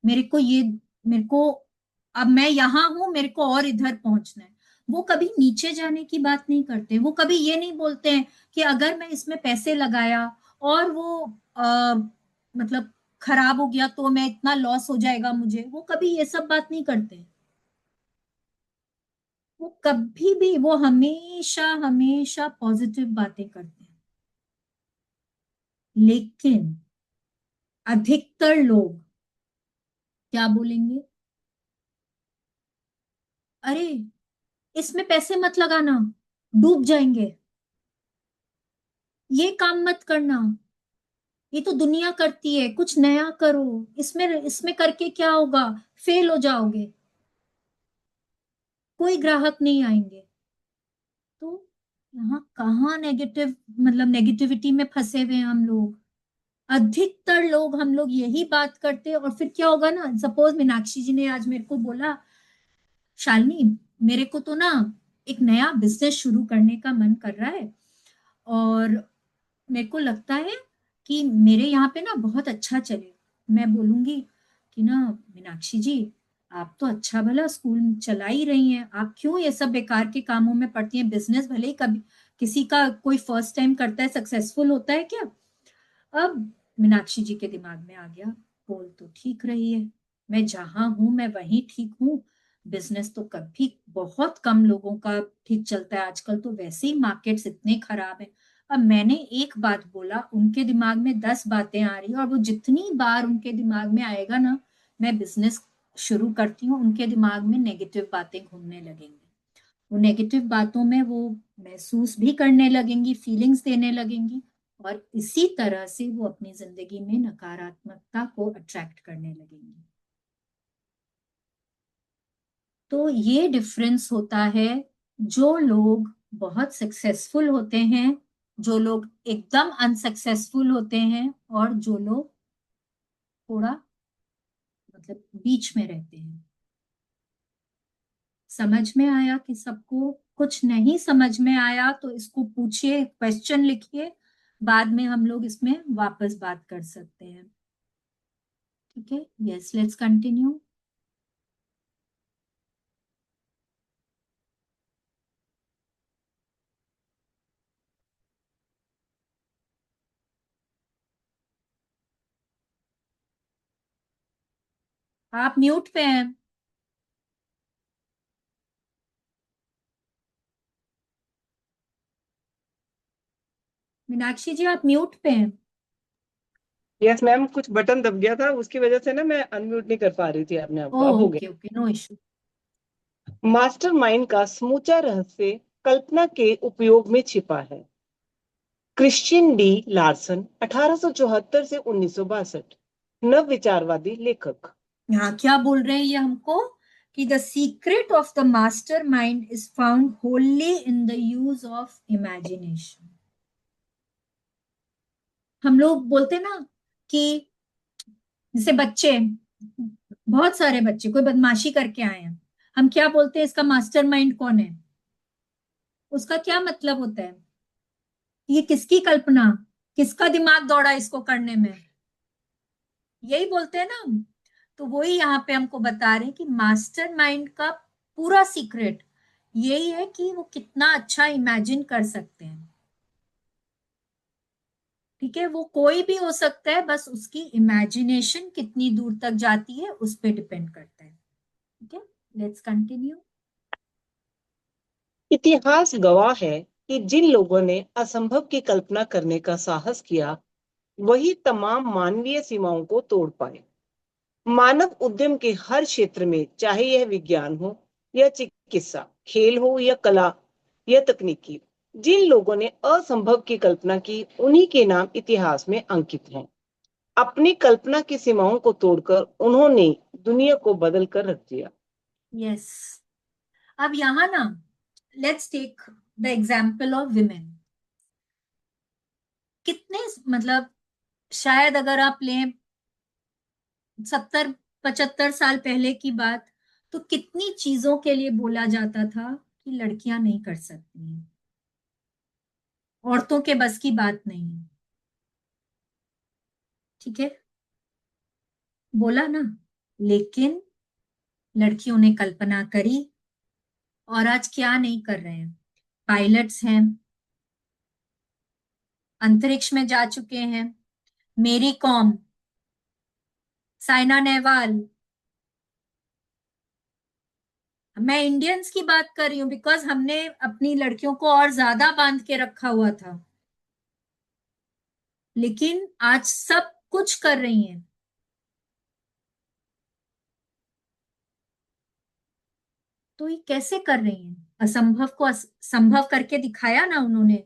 मेरे को ये, मेरे को, अब मैं यहाँ हूं, मेरे को और इधर पहुंचना है। वो कभी नीचे जाने की बात नहीं करते। वो कभी ये नहीं बोलते हैं कि अगर मैं इसमें पैसे लगाया और वो मतलब खराब हो गया तो मैं इतना लॉस हो जाएगा मुझे, वो कभी ये सब बात नहीं करते। वो कभी भी, वो हमेशा हमेशा पॉजिटिव बातें करते हैं। लेकिन अधिकतर लोग क्या बोलेंगे? अरे, इसमें पैसे मत लगाना, डूब जाएंगे, ये काम मत करना, ये तो दुनिया करती है, कुछ नया करो, इसमें इसमें करके क्या होगा, फेल हो जाओगे, कोई ग्राहक नहीं आएंगे। तो यहाँ कहाँ नेगेटिव, मतलब नेगेटिविटी में फंसे हुए हैं हम लोग। अधिकतर लोग, हम लोग यही बात करते हैं, और फिर क्या होगा ना, सपोज मीनाक्षी जी ने आज मेरे को बोला, शालिनी मेरे को तो ना एक नया बिजनेस शुरू करने का मन कर रहा है, और मेरे को लगता है कि मेरे यहाँ पे ना बहुत अच्छा चले। मैं बोलूंगी कि ना मीनाक्षी जी, आप तो अच्छा भला स्कूल चला ही रही हैं, आप क्यों ये सब बेकार के कामों में पड़ती हैं? बिजनेस भले ही कभी किसी का कोई फर्स्ट टाइम करता है, सक्सेसफुल होता है क्या? अब मीनाक्षी जी के दिमाग में आ गया, बोल तो ठीक रही है, मैं जहां हूं मैं वहीं ठीक हूँ, बिजनेस तो कभी, बहुत कम लोगों का ठीक चलता है आजकल, तो वैसे ही मार्केट्स इतने खराब हैं। अब मैंने एक बात बोला, उनके दिमाग में 10 बातें आ रही, और वो जितनी बार उनके दिमाग में आएगा ना मैं बिजनेस शुरू करती हूँ, उनके दिमाग में नेगेटिव बातें घूमने लगेंगी। वो नेगेटिव बातों में वो महसूस भी करने लगेंगी, फीलिंग्स देने लगेंगी, और इसी तरह से वो अपनी जिंदगी में नकारात्मकता को अट्रैक्ट करने लगेंगी। तो ये डिफरेंस होता है, जो लोग बहुत सक्सेसफुल होते हैं, जो लोग एकदम अनसक्सेसफुल होते हैं, और जो लोग थोड़ा मतलब बीच में रहते हैं। समझ में आया कि सबको? कुछ नहीं समझ में आया तो इसको पूछिए, क्वेश्चन लिखिए, बाद में हम लोग इसमें वापस बात कर सकते हैं। ठीक है, यस, लेट्स कंटिन्यू। आप म्यूट पे हैं। मीनाक्षी जी आप म्यूट पे हैं। यस मैम, कुछ बटन दब गया था, उसकी वजह से ना मैं अनम्यूट नहीं कर पा रही थी अपने आप को। अब हो ओके गया। Okay, no issue. मास्टरमाइंड का समूचा रहस्य कल्पना के उपयोग में छिपा है। क्रिश्चियन डी लार्सन 1874 से 1962, नव विचारवादी लेखक। यहाँ क्या बोल रहे हैं ये हमको, कि the secret of the master mind is found Holi in the use of imagination. हम लोग बोलते ना कि जैसे बच्चे, बहुत सारे बच्चे कोई बदमाशी करके आए हैं, हम क्या बोलते हैं, इसका मास्टरमाइंड कौन है? उसका क्या मतलब होता है? ये किसकी कल्पना, किसका दिमाग दौड़ा इसको करने में, यही बोलते हैं ना हम। तो वही यहाँ पे हमको बता रहे हैं कि मास्टरमाइंड का पूरा सीक्रेट यही है कि वो कितना अच्छा इमेजिन कर सकते हैं। ठीक है, वो कोई भी हो सकता है, बस उसकी इमेजिनेशन कितनी दूर तक जाती है उस पर डिपेंड करता है। ठीक है, लेट्स कंटिन्यू। इतिहास गवाह है कि जिन लोगों ने असंभव की कल्पना करने का साहस किया, वही तमाम मानवीय सीमाओं को तोड़ पाए। मानव उद्यम के हर क्षेत्र में, चाहे यह विज्ञान हो या चिकित्सा, खेल हो या कला या तकनीकी, जिन लोगों ने असंभव की कल्पना की, उन्हीं के नाम इतिहास में अंकित हैं। अपनी कल्पना की सीमाओं को तोड़कर उन्होंने दुनिया को बदल कर रख दिया। यस। अब यहाँ ना, let's take the example of women. कितने, मतलब शायद अगर आप लें 70-75 साल पहले की बात, तो कितनी चीजों के लिए बोला जाता था कि लड़कियां नहीं कर सकती हैं, औरतों के बस की बात नहीं है। ठीक है, बोला ना, लेकिन लड़कियों ने कल्पना करी, और आज क्या नहीं कर रहे हैं। पायलट्स हैं, अंतरिक्ष में जा चुके हैं, मेरी कॉम, साइना नेहवाल। मैं इंडियंस की बात कर रही हूँ बिकॉज हमने अपनी लड़कियों को और ज्यादा बांध के रखा हुआ था, लेकिन आज सब कुछ कर रही हैं। तो ये कैसे कर रही हैं? असंभव को संभव करके दिखाया ना उन्होंने,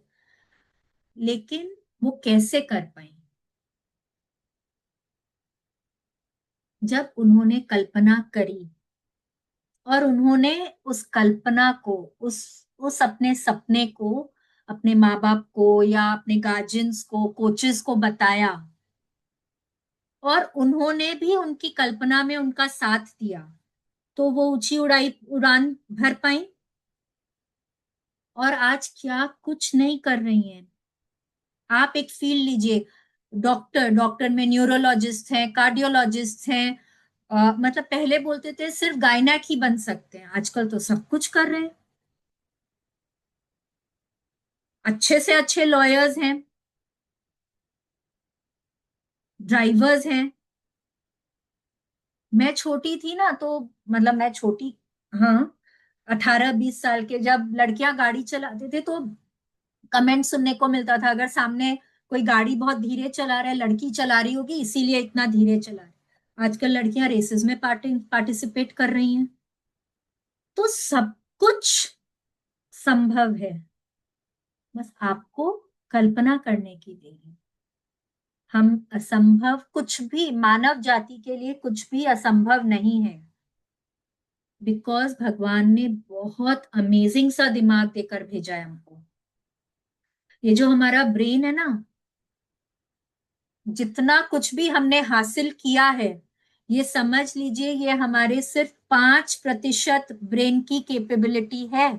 लेकिन वो कैसे कर पाई? जब उन्होंने कल्पना करी, और उन्होंने उस कल्पना को, उस अपने सपने को अपने माँ बाप को या अपने गार्जियंस को, कोचेस को बताया, और उन्होंने भी उनकी कल्पना में उनका साथ दिया, तो वो ऊंची उड़ान भर पाई। और आज क्या कुछ नहीं कर रही हैं। आप एक फील्ड लीजिए, डॉक्टर में न्यूरोलॉजिस्ट हैं, कार्डियोलॉजिस्ट हैं, मतलब पहले बोलते थे सिर्फ गायनेक ही बन सकते हैं, आजकल तो सब कुछ कर रहे हैं। अच्छे से अच्छे लॉयर्स हैं, ड्राइवर्स हैं। मैं छोटी थी ना, तो मतलब मैं छोटी, हाँ, 18-20 साल के, जब लड़कियां गाड़ी चलाते थे तो कमेंट सुनने को मिलता था, अगर सामने कोई गाड़ी बहुत धीरे चला रहा है, लड़की चला रही होगी इसीलिए इतना धीरे चला रहा है। आजकल लड़कियां रेसेस में पार्टिसिपेट कर रही हैं। तो सब कुछ संभव है, बस आपको कल्पना करने की देरी है। हम असंभव, कुछ भी मानव जाति के लिए कुछ भी असंभव नहीं है, बिकॉज भगवान ने बहुत अमेजिंग सा दिमाग देकर भेजा है हमको। ये जो हमारा ब्रेन है ना, जितना कुछ भी हमने हासिल किया है, ये समझ लीजिए ये हमारे सिर्फ 5% ब्रेन की कैपेबिलिटी है।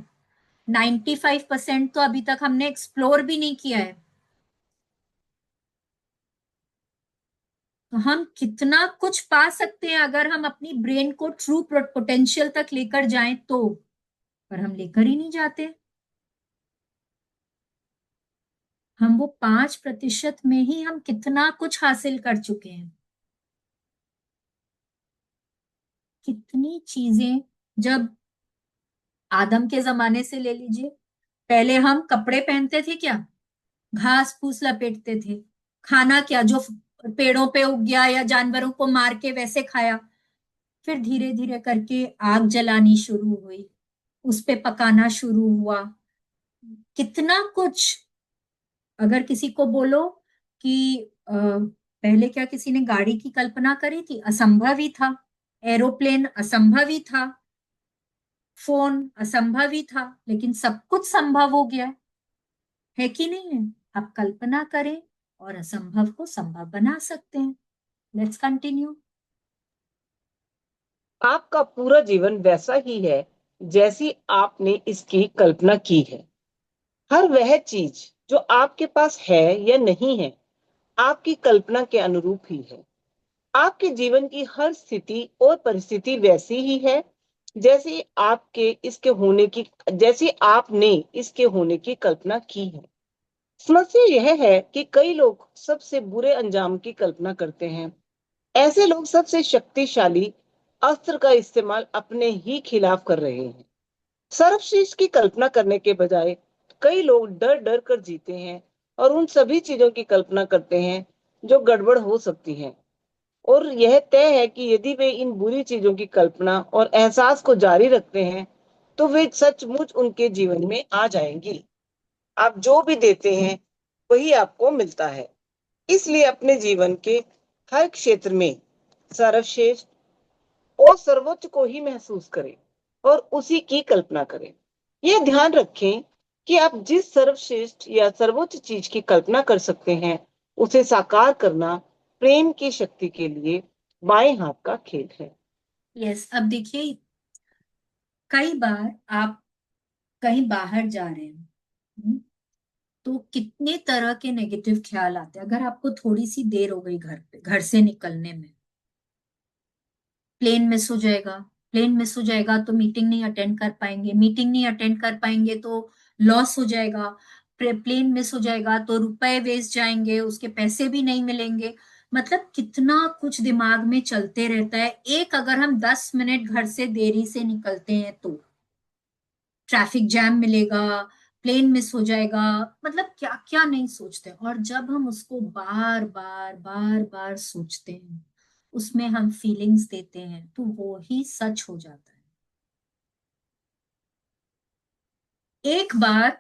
95% तो अभी तक हमने एक्सप्लोर भी नहीं किया है। तो हम कितना कुछ पा सकते हैं अगर हम अपनी ब्रेन को ट्रू पोटेंशियल तक लेकर जाएं तो, पर हम लेकर ही नहीं जाते। हम वो 5% में ही हम कितना कुछ हासिल कर चुके हैं। कितनी चीजें, जब आदम के जमाने से ले लीजिए, पहले हम कपड़े पहनते थे क्या? घास फूस लपेटते थे। खाना क्या, जो पेड़ों पे उग गया या जानवरों को मार के वैसे खाया। फिर धीरे धीरे करके आग जलानी शुरू हुई, उस पे पकाना शुरू हुआ। कितना कुछ। अगर किसी को बोलो कि पहले क्या किसी ने गाड़ी की कल्पना करी थी? असंभव ही था। एरोप्लेन असंभव ही था। फोन असंभव ही था, लेकिन सब कुछ संभव हो गया है कि नहीं है? आप कल्पना करें और असंभव को संभव बना सकते हैं। Let's continue. आपका पूरा जीवन वैसा ही है जैसी आपने इसकी कल्पना की है। हर वह चीज जो आपके पास है या नहीं है, आपकी कल्पना के अनुरूप ही है। आपके जीवन की हर स्थिति और परिस्थिति वैसी ही है जैसे आपने इसके होने की कल्पना की है। समस्या यह है कि कई लोग सबसे बुरे अंजाम की कल्पना करते हैं। ऐसे लोग सबसे शक्तिशाली अस्त्र का इस्तेमाल अपने ही खिलाफ कर रहे हैं। सर्वश्रेष्ठ की कल्पना करने के बजाय कई लोग डर डर कर जीते हैं और उन सभी चीजों की कल्पना करते हैं जो गड़बड़ हो सकती हैं, और यह तय है कि यदि वे इन बुरी चीजों की कल्पना और एहसास को जारी रखते हैं तो वे सचमुच उनके जीवन में आ जाएंगी। आप जो भी देते हैं वही आपको मिलता है। इसलिए अपने जीवन के हर क्षेत्र में सर्वश्रेष्ठ और सर्वोच्च को ही महसूस करें और उसी की कल्पना करें। यह ध्यान रखें कि आप जिस सर्वश्रेष्ठ या सर्वोच्च चीज की कल्पना कर सकते हैं उसे साकार करना प्रेम की शक्ति के लिए बाएं हाथ का खेल है। यस, अब देखिए, कई बार आप कहीं बाहर जा रहे हैं, तो कितने तरह के नेगेटिव ख्याल आते हैं। अगर आपको थोड़ी सी देर हो गई घर से निकलने में, प्लेन मिस हो जाएगा, प्लेन मिस हो जाएगा तो मीटिंग नहीं अटेंड कर पाएंगे, मीटिंग नहीं अटेंड कर पाएंगे तो लॉस हो जाएगा, प्लेन मिस हो जाएगा तो रुपए वेस्ट जाएंगे, उसके पैसे भी नहीं मिलेंगे। मतलब कितना कुछ दिमाग में चलते रहता है। एक अगर हम 10 मिनट घर से देरी से निकलते हैं तो ट्रैफिक जैम मिलेगा, प्लेन मिस हो जाएगा, मतलब क्या क्या नहीं सोचते। और जब हम उसको बार बार बार बार सोचते हैं, उसमें हम फीलिंग्स देते हैं, तो वो ही सच हो जाता है। एक बार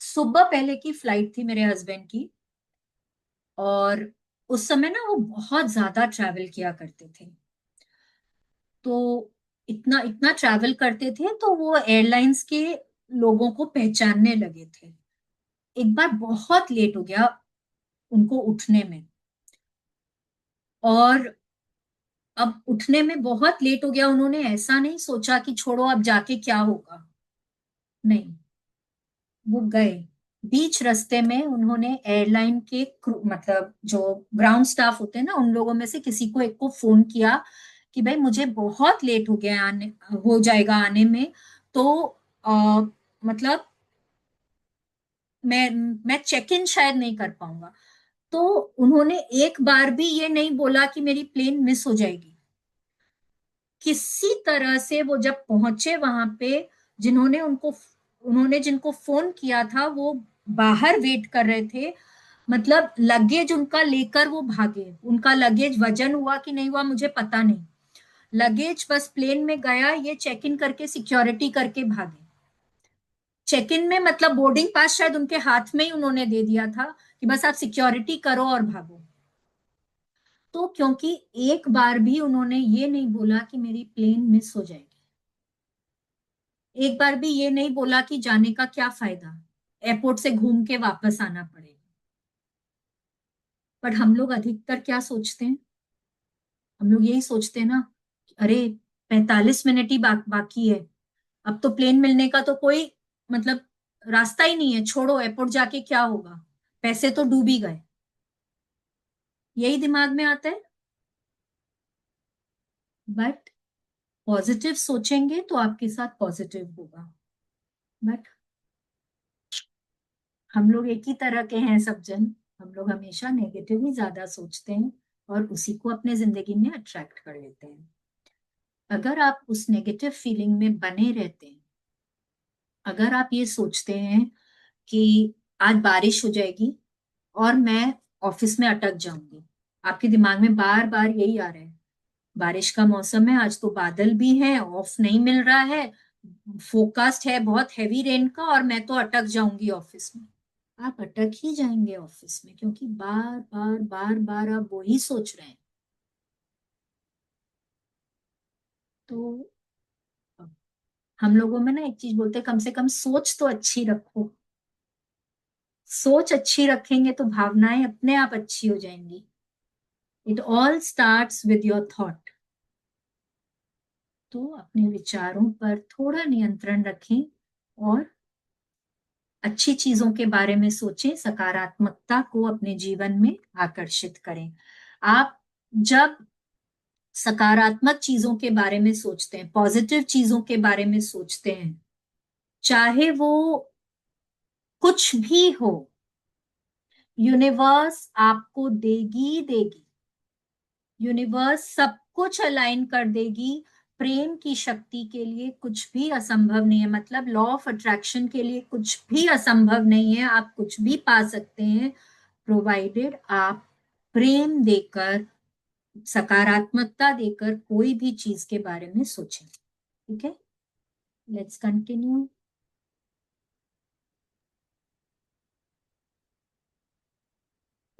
सुबह पहले की फ्लाइट थी मेरे हस्बैंड की, और उस समय ना वो बहुत ज्यादा ट्रैवल किया करते थे। तो इतना इतना ट्रैवल करते थे तो वो एयरलाइंस के लोगों को पहचानने लगे थे। एक बार बहुत लेट हो गया उनको उठने में, और अब उठने में बहुत लेट हो गया। उन्होंने ऐसा नहीं सोचा कि छोड़ो अब जाके क्या होगा, नहीं, वो गए। बीच रास्ते में उन्होंने एयरलाइन के मतलब जो ग्राउंड स्टाफ होते हैं ना, उन लोगों में से किसी को एक को फोन किया कि भाई मुझे बहुत लेट हो गया, आने हो जाएगा आने में, तो मतलब मैं चेक इन शायद नहीं कर पाऊंगा। तो उन्होंने एक बार भी ये नहीं बोला कि मेरी प्लेन मिस हो जाएगी। किसी तरह से वो जब पहुंचे वहां पे, उन्होंने जिनको फोन किया था वो बाहर वेट कर रहे थे। मतलब लगेज उनका लेकर वो भागे। उनका लगेज वजन हुआ कि नहीं हुआ मुझे पता नहीं, लगेज बस प्लेन में गया, ये चेक इन करके सिक्योरिटी करके भागे। चेक इन में मतलब बोर्डिंग पास शायद उनके हाथ में ही उन्होंने दे दिया था कि बस आप सिक्योरिटी करो और भागो। तो क्योंकि एक बार भी उन्होंने ये नहीं बोला कि मेरी प्लेन मिस हो जाएगी, एक बार भी ये नहीं बोला कि जाने का क्या फायदा, एयरपोर्ट से घूम के वापस आना पड़ेगा। बट हम लोग अधिकतर क्या सोचते हैं, हम लोग यही सोचते हैं ना, अरे 45 मिनट ही बाकी है, अब तो प्लेन मिलने का तो कोई मतलब रास्ता ही नहीं है, छोड़ो एयरपोर्ट जाके क्या होगा, पैसे तो डूब ही गए। यही दिमाग में आता है। बट पॉजिटिव सोचेंगे तो आपके साथ पॉजिटिव होगा। बट हम लोग एक ही तरह के हैं सब जन, हम लोग हमेशा नेगेटिव ही ज्यादा सोचते हैं और उसी को अपने जिंदगी में अट्रैक्ट कर लेते हैं। अगर आप उस नेगेटिव फीलिंग में बने रहते हैं, अगर आप ये सोचते हैं कि आज बारिश हो जाएगी और मैं ऑफिस में अटक जाऊंगी, आपके दिमाग में बार बार यही आ रहा है, बारिश का मौसम है, आज तो बादल भी है, ऑफ नहीं मिल रहा है, फोकास्ट है बहुत हैवी रेन का, और मैं तो अटक जाऊंगी ऑफिस में। आप अटक ही जाएंगे ऑफिस में, क्योंकि बार बार बार बार आप वही सोच रहे हैं। तो हम लोगों में ना एक चीज बोलते हैं, कम से कम सोच तो अच्छी रखो। सोच अच्छी रखेंगे तो भावनाएं अपने आप अच्छी हो जाएंगी। It all starts with your thought. तो अपने विचारों पर थोड़ा नियंत्रण रखें और अच्छी चीजों के बारे में सोचें, सकारात्मकता को अपने जीवन में आकर्षित करें। आप जब सकारात्मक चीजों के बारे में सोचते हैं, पॉजिटिव चीजों के बारे में सोचते हैं, चाहे वो कुछ भी हो, यूनिवर्स आपको देगी देगी। यूनिवर्स सब कुछ अलाइन कर देगी। प्रेम की शक्ति के लिए कुछ भी असंभव नहीं है, मतलब लॉ ऑफ अट्रैक्शन के लिए कुछ भी असंभव नहीं है, आप कुछ भी पा सकते हैं। प्रोवाइडेड आप प्रेम देकर, सकारात्मकता देकर कोई भी चीज के बारे में सोचें। ठीक है, लेट्स कंटिन्यू।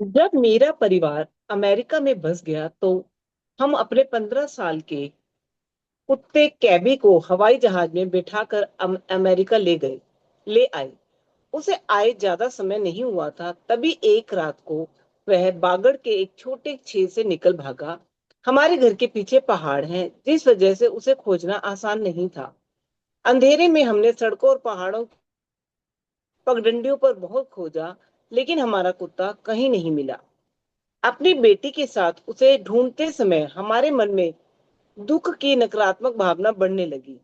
जब मेरा परिवार अमेरिका में बस गया तो हम अपने 15 साल के कुत्ते कैबी को हवाई जहाज में बिठाकर अमेरिका ले आए। उसे आए ज्यादा समय नहीं हुआ था, तभी एक रात को वह बागड़ के एक छोटे छेद से निकल भागा। हमारे घर के पीछे पहाड़ हैं, जिस वजह से उसे खोजना आसान नहीं था। अंधेरे में हमने सड़कों और पहाड़ों पगडंडियों पर बहुत खोजा, लेकिन हमारा कुत्ता कहीं नहीं मिला। अपनी बेटी के साथ उसे ढूंढते समय हमारे मन में दुख की नकारात्मक भावना बढ़ने लगी।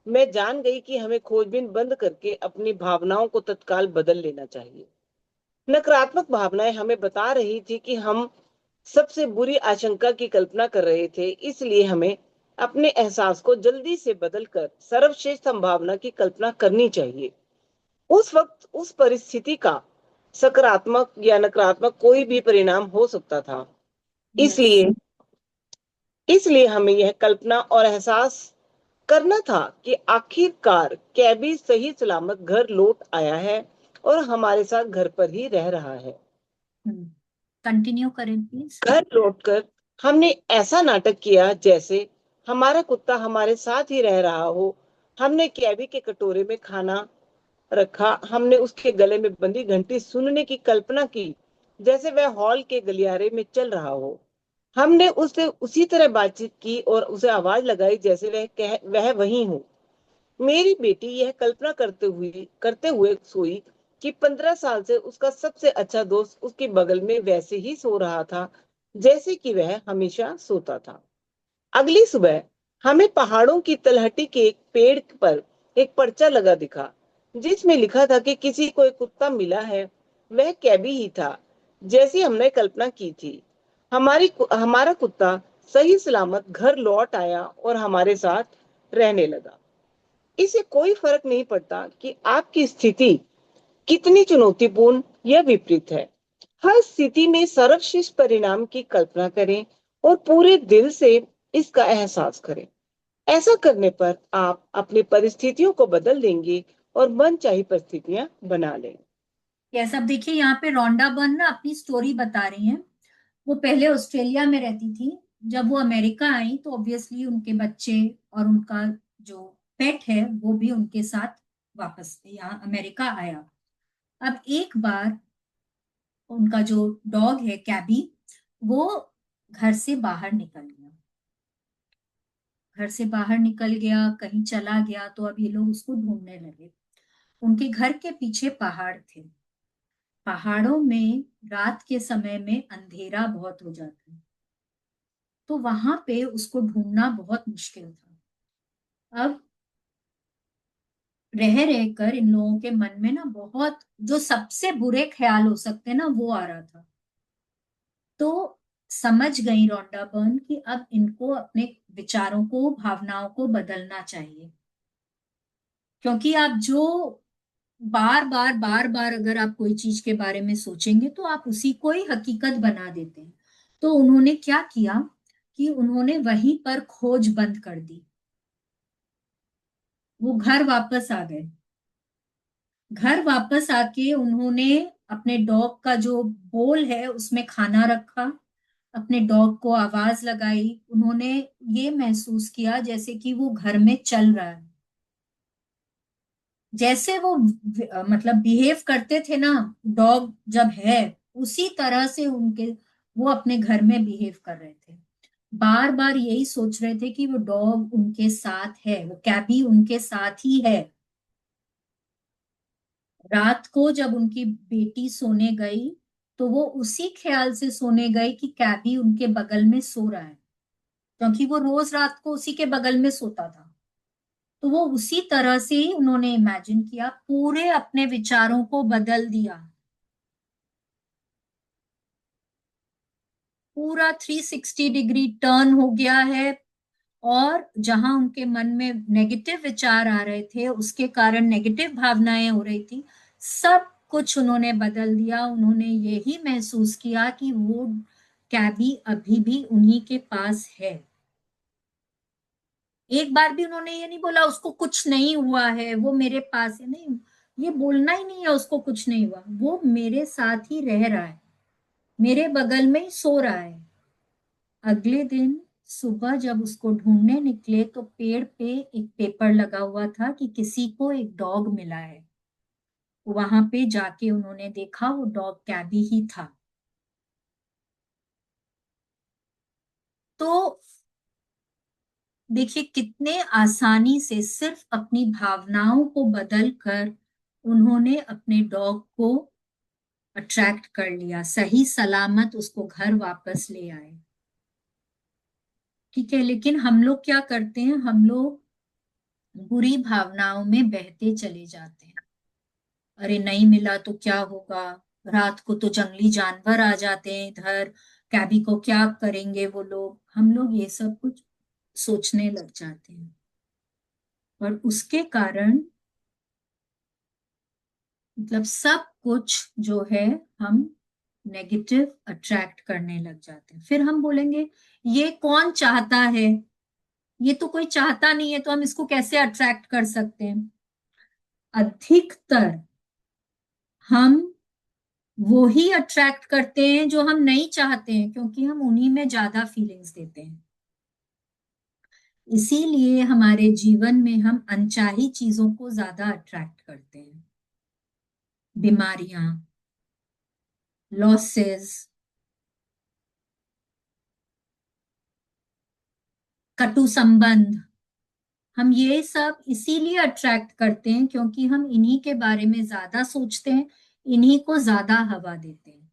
मैं जान गई कि हमें खोजबीन बंद करके अपनी भावनाओं को तत्काल बदल लेना चाहिए। नकारात्मक भावनाएं हमें बता रही थी कि हम सबसे बुरी आशंका की कल्पना कर रहे थे, इसलिए हमें अपने एहसास को जल्दी से बदलकर सर्वश्रेष्ठ संभावना की कल्पना करनी चाहिए। उस वक्त उस परिस्थिति का सकारात्मक या नकारात्मक कोई भी परिणाम हो सकता था। यस, इसलिए इसलिए हमें यह कल्पना और एहसास करना था कि आखिरकार कैबी सही सलामत घर लौट आया है और हमारे साथ घर पर ही रह रहा है। कंटिन्यू करें प्लीज। घर लौटकर हमने ऐसा नाटक किया जैसे हमारा कुत्ता हमारे साथ ही रह रहा हो। हमने कैबी के कटोरे में खाना रखा, हमने उसके गले में बंधी घंटी सुनने की कल्पना की जैसे वह हॉल के गलियारे में चल रहा हो। हमने उससे उसी तरह बातचीत की और उसे आवाज लगाई जैसे वह वहीं हो। मेरी बेटी यह कल्पना करते हुए सोई कि 15 साल से उसका सबसे अच्छा दोस्त उसके बगल में वैसे ही सो रहा था जैसे कि वह हमेशा सोता था। अगली सुबह हमें पहाड़ों की तलहटी के एक पेड़ पर एक पर्चा लगा दिखा, जिसमें लिखा था कि किसी को एक कुत्ता मिला है। वह कैबी ही था, जैसी हमने कल्पना की थी। हमारा कुत्ता सही सलामत घर लौट आया और हमारे साथ रहने लगा। इससे कोई फर्क नहीं पड़ता कि आपकी स्थिति कितनी चुनौतीपूर्ण या विपरीत है। हर स्थिति में सर्वश्रेष्ठ परिणाम की कल्पना करें और पूरे दिल से इसका एहसास करें। ऐसा करने पर आप अपनी परिस्थितियों को बदल देंगे और मनचाही परिस्थितियां बना लेंगे। यस, अब देखिए यहाँ पे रोंडा बर्न ना अपनी स्टोरी बता रही हैं। वो पहले ऑस्ट्रेलिया में रहती थी। जब वो अमेरिका आई तो ऑब्वियसली उनके बच्चे और उनका जो पेट है वो भी उनके साथ वापस यहाँ अमेरिका आया। अब एक बार उनका जो डॉग है कैबी, वो घर से बाहर निकल गया। घर से बाहर निकल गया, कहीं चला गया, तो अब ये लोग उसको ढूंढने लगे। उनके घर के पीछे पहाड़ थे। पहाड़ों में रात के समय में अंधेरा बहुत हो जाता है, तो वहां पे उसको ढूंढना बहुत मुश्किल था। अब रह रहकर इन लोगों के मन में ना बहुत जो सबसे बुरे ख्याल हो सकते हैं ना वो आ रहा था। तो समझ गई रोंडा बर्न कि अब इनको अपने विचारों को, भावनाओं को बदलना चाहिए। क्योंकि आप जो बार बार अगर आप कोई चीज के बारे में सोचेंगे तो आप उसी को ही हकीकत बना देते हैं। तो उन्होंने क्या किया कि उन्होंने वहीं पर खोज बंद कर दी। वो घर वापस आ गए। घर वापस आके उन्होंने अपने डॉग का जो बोल है उसमें खाना रखा, अपने डॉग को आवाज लगाई। उन्होंने ये महसूस किया जैसे कि वो घर में चल रहा है। जैसे वो मतलब बिहेव करते थे ना डॉग जब है, उसी तरह से उनके वो अपने घर में बिहेव कर रहे थे। बार बार यही सोच रहे थे कि वो डॉग उनके साथ है, वो कैबी उनके साथ ही है। रात को जब उनकी बेटी सोने गई तो वो उसी ख्याल से सोने गई कि कैबी उनके बगल में सो रहा है, क्योंकि वो रोज रात को उसी के बगल में सोता था। तो वो उसी तरह से ही उन्होंने इमेजिन किया, पूरे अपने विचारों को बदल दिया। पूरा 360 डिग्री टर्न हो गया है। और जहां उनके मन में नेगेटिव विचार आ रहे थे, उसके कारण नेगेटिव भावनाएं हो रही थी, सब कुछ उन्होंने बदल दिया। उन्होंने यही महसूस किया कि वो कैबी अभी भी उन्हीं के पास है। एक बार भी उन्होंने ये नहीं बोला उसको कुछ नहीं हुआ है, वो मेरे पास है, नहीं, ये बोलना ही नहीं है उसको कुछ नहीं हुआ। वो मेरे साथ ही रह रहा है, मेरे बगल में ही सो रहा है। अगले दिन सुबह जब उसको ढूंढने निकले तो पेड़ पे एक पेपर लगा हुआ था कि किसी को एक डॉग मिला है। वहां पे जाके उन्होंने देखा वो डॉग कैबी ही था। तो देखिए कितने आसानी से सिर्फ अपनी भावनाओं को बदल कर उन्होंने अपने डॉग को अट्रैक्ट कर लिया, सही सलामत उसको घर वापस ले आए। ठीक है, लेकिन हम लोग क्या करते हैं, हम लोग बुरी भावनाओं में बहते चले जाते हैं। अरे नहीं मिला तो क्या होगा, रात को तो जंगली जानवर आ जाते हैं इधर, कैबी को क्या करेंगे वो लोग, हम लोग ये सब कुछ सोचने लग जाते हैं। और उसके कारण मतलब सब कुछ जो है हम नेगेटिव अट्रैक्ट करने लग जाते हैं। फिर हम बोलेंगे ये कौन चाहता है, ये तो कोई चाहता नहीं है, तो हम इसको कैसे अट्रैक्ट कर सकते हैं। अधिकतर हम वो ही अट्रैक्ट करते हैं जो हम नहीं चाहते हैं, क्योंकि हम उन्हीं में ज्यादा फीलिंग्स देते हैं। इसीलिए हमारे जीवन में हम अनचाही चीजों को ज्यादा अट्रैक्ट करते हैं। बीमारियां, लॉसेस, कटु संबंध, हम ये सब इसीलिए अट्रैक्ट करते हैं क्योंकि हम इन्हीं के बारे में ज्यादा सोचते हैं, इन्हीं को ज्यादा हवा देते हैं।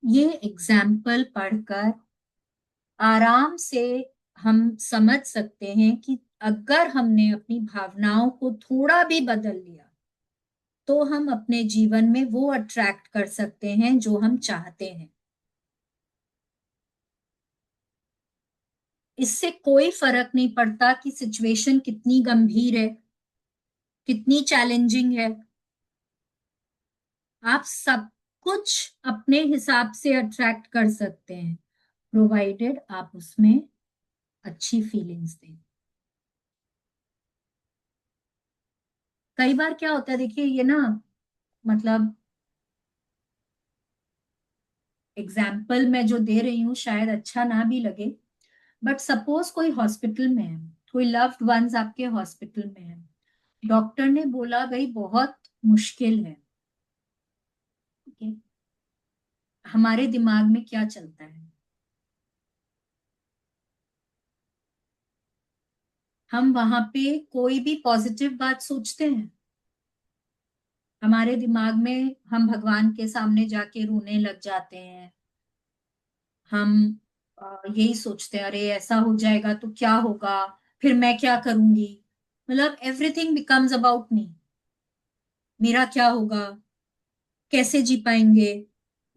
ये एग्जाम्पल पढ़कर आराम से हम समझ सकते हैं कि अगर हमने अपनी भावनाओं को थोड़ा भी बदल लिया तो हम अपने जीवन में वो अट्रैक्ट कर सकते हैं जो हम चाहते हैं। इससे कोई फर्क नहीं पड़ता कि सिचुएशन कितनी गंभीर है, कितनी चैलेंजिंग है, आप सब कुछ अपने हिसाब से अट्रैक्ट कर सकते हैं, प्रोवाइडेड आप उसमें अच्छी फीलिंग्स दें। कई बार क्या होता है, देखिए ये ना, मतलब एग्जाम्पल मैं जो दे रही हूँ शायद अच्छा ना भी लगे, बट सपोज कोई हॉस्पिटल में है, कोई लव्ड वंस आपके हॉस्पिटल में है, डॉक्टर ने बोला भाई बहुत मुश्किल है। ठीक है, हमारे दिमाग में क्या चलता है, हम वहां पे कोई भी पॉजिटिव बात सोचते हैं, हमारे दिमाग में हम भगवान के सामने जाके रोने लग जाते हैं, हम यही सोचते हैं अरे ऐसा हो जाएगा तो क्या होगा, फिर मैं क्या करूंगी, मतलब एवरीथिंग बिकम्स अबाउट मी, मेरा क्या होगा, कैसे जी पाएंगे,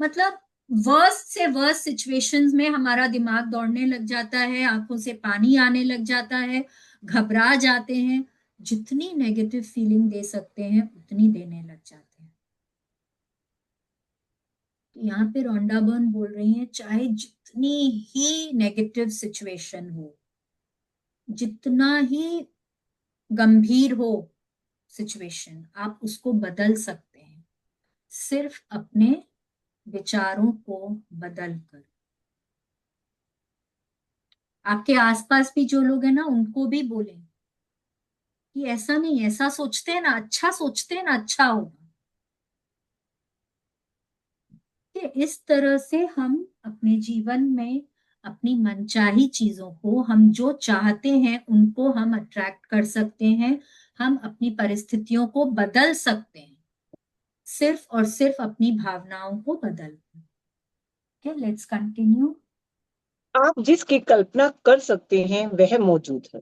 मतलब वर्स्ट से वर्स्ट सिचुएशंस में हमारा दिमाग दौड़ने लग जाता है, आंखों से पानी आने लग जाता है, घबरा जाते हैं, जितनी नेगेटिव फीलिंग दे सकते हैं उतनी देने लग जाते हैं। तो यहाँ पे रोंडा बर्न बोल रही हैं चाहे जितनी ही नेगेटिव सिचुएशन हो, जितना ही गंभीर हो सिचुएशन, आप उसको बदल सकते हैं सिर्फ अपने विचारों को बदल कर। आपके आसपास भी जो लोग हैं ना उनको भी बोलें कि ऐसा नहीं, ऐसा सोचते हैं ना, अच्छा सोचते हैं ना, अच्छा होगा। कि इस तरह से हम अपने जीवन में अपनी मनचाही चीजों को, हम जो चाहते हैं उनको हम अट्रैक्ट कर सकते हैं, हम अपनी परिस्थितियों को बदल सकते हैं सिर्फ और सिर्फ अपनी भावनाओं को बदल कर। Let's continue. आप जिसकी कल्पना कर सकते हैं वह मौजूद है।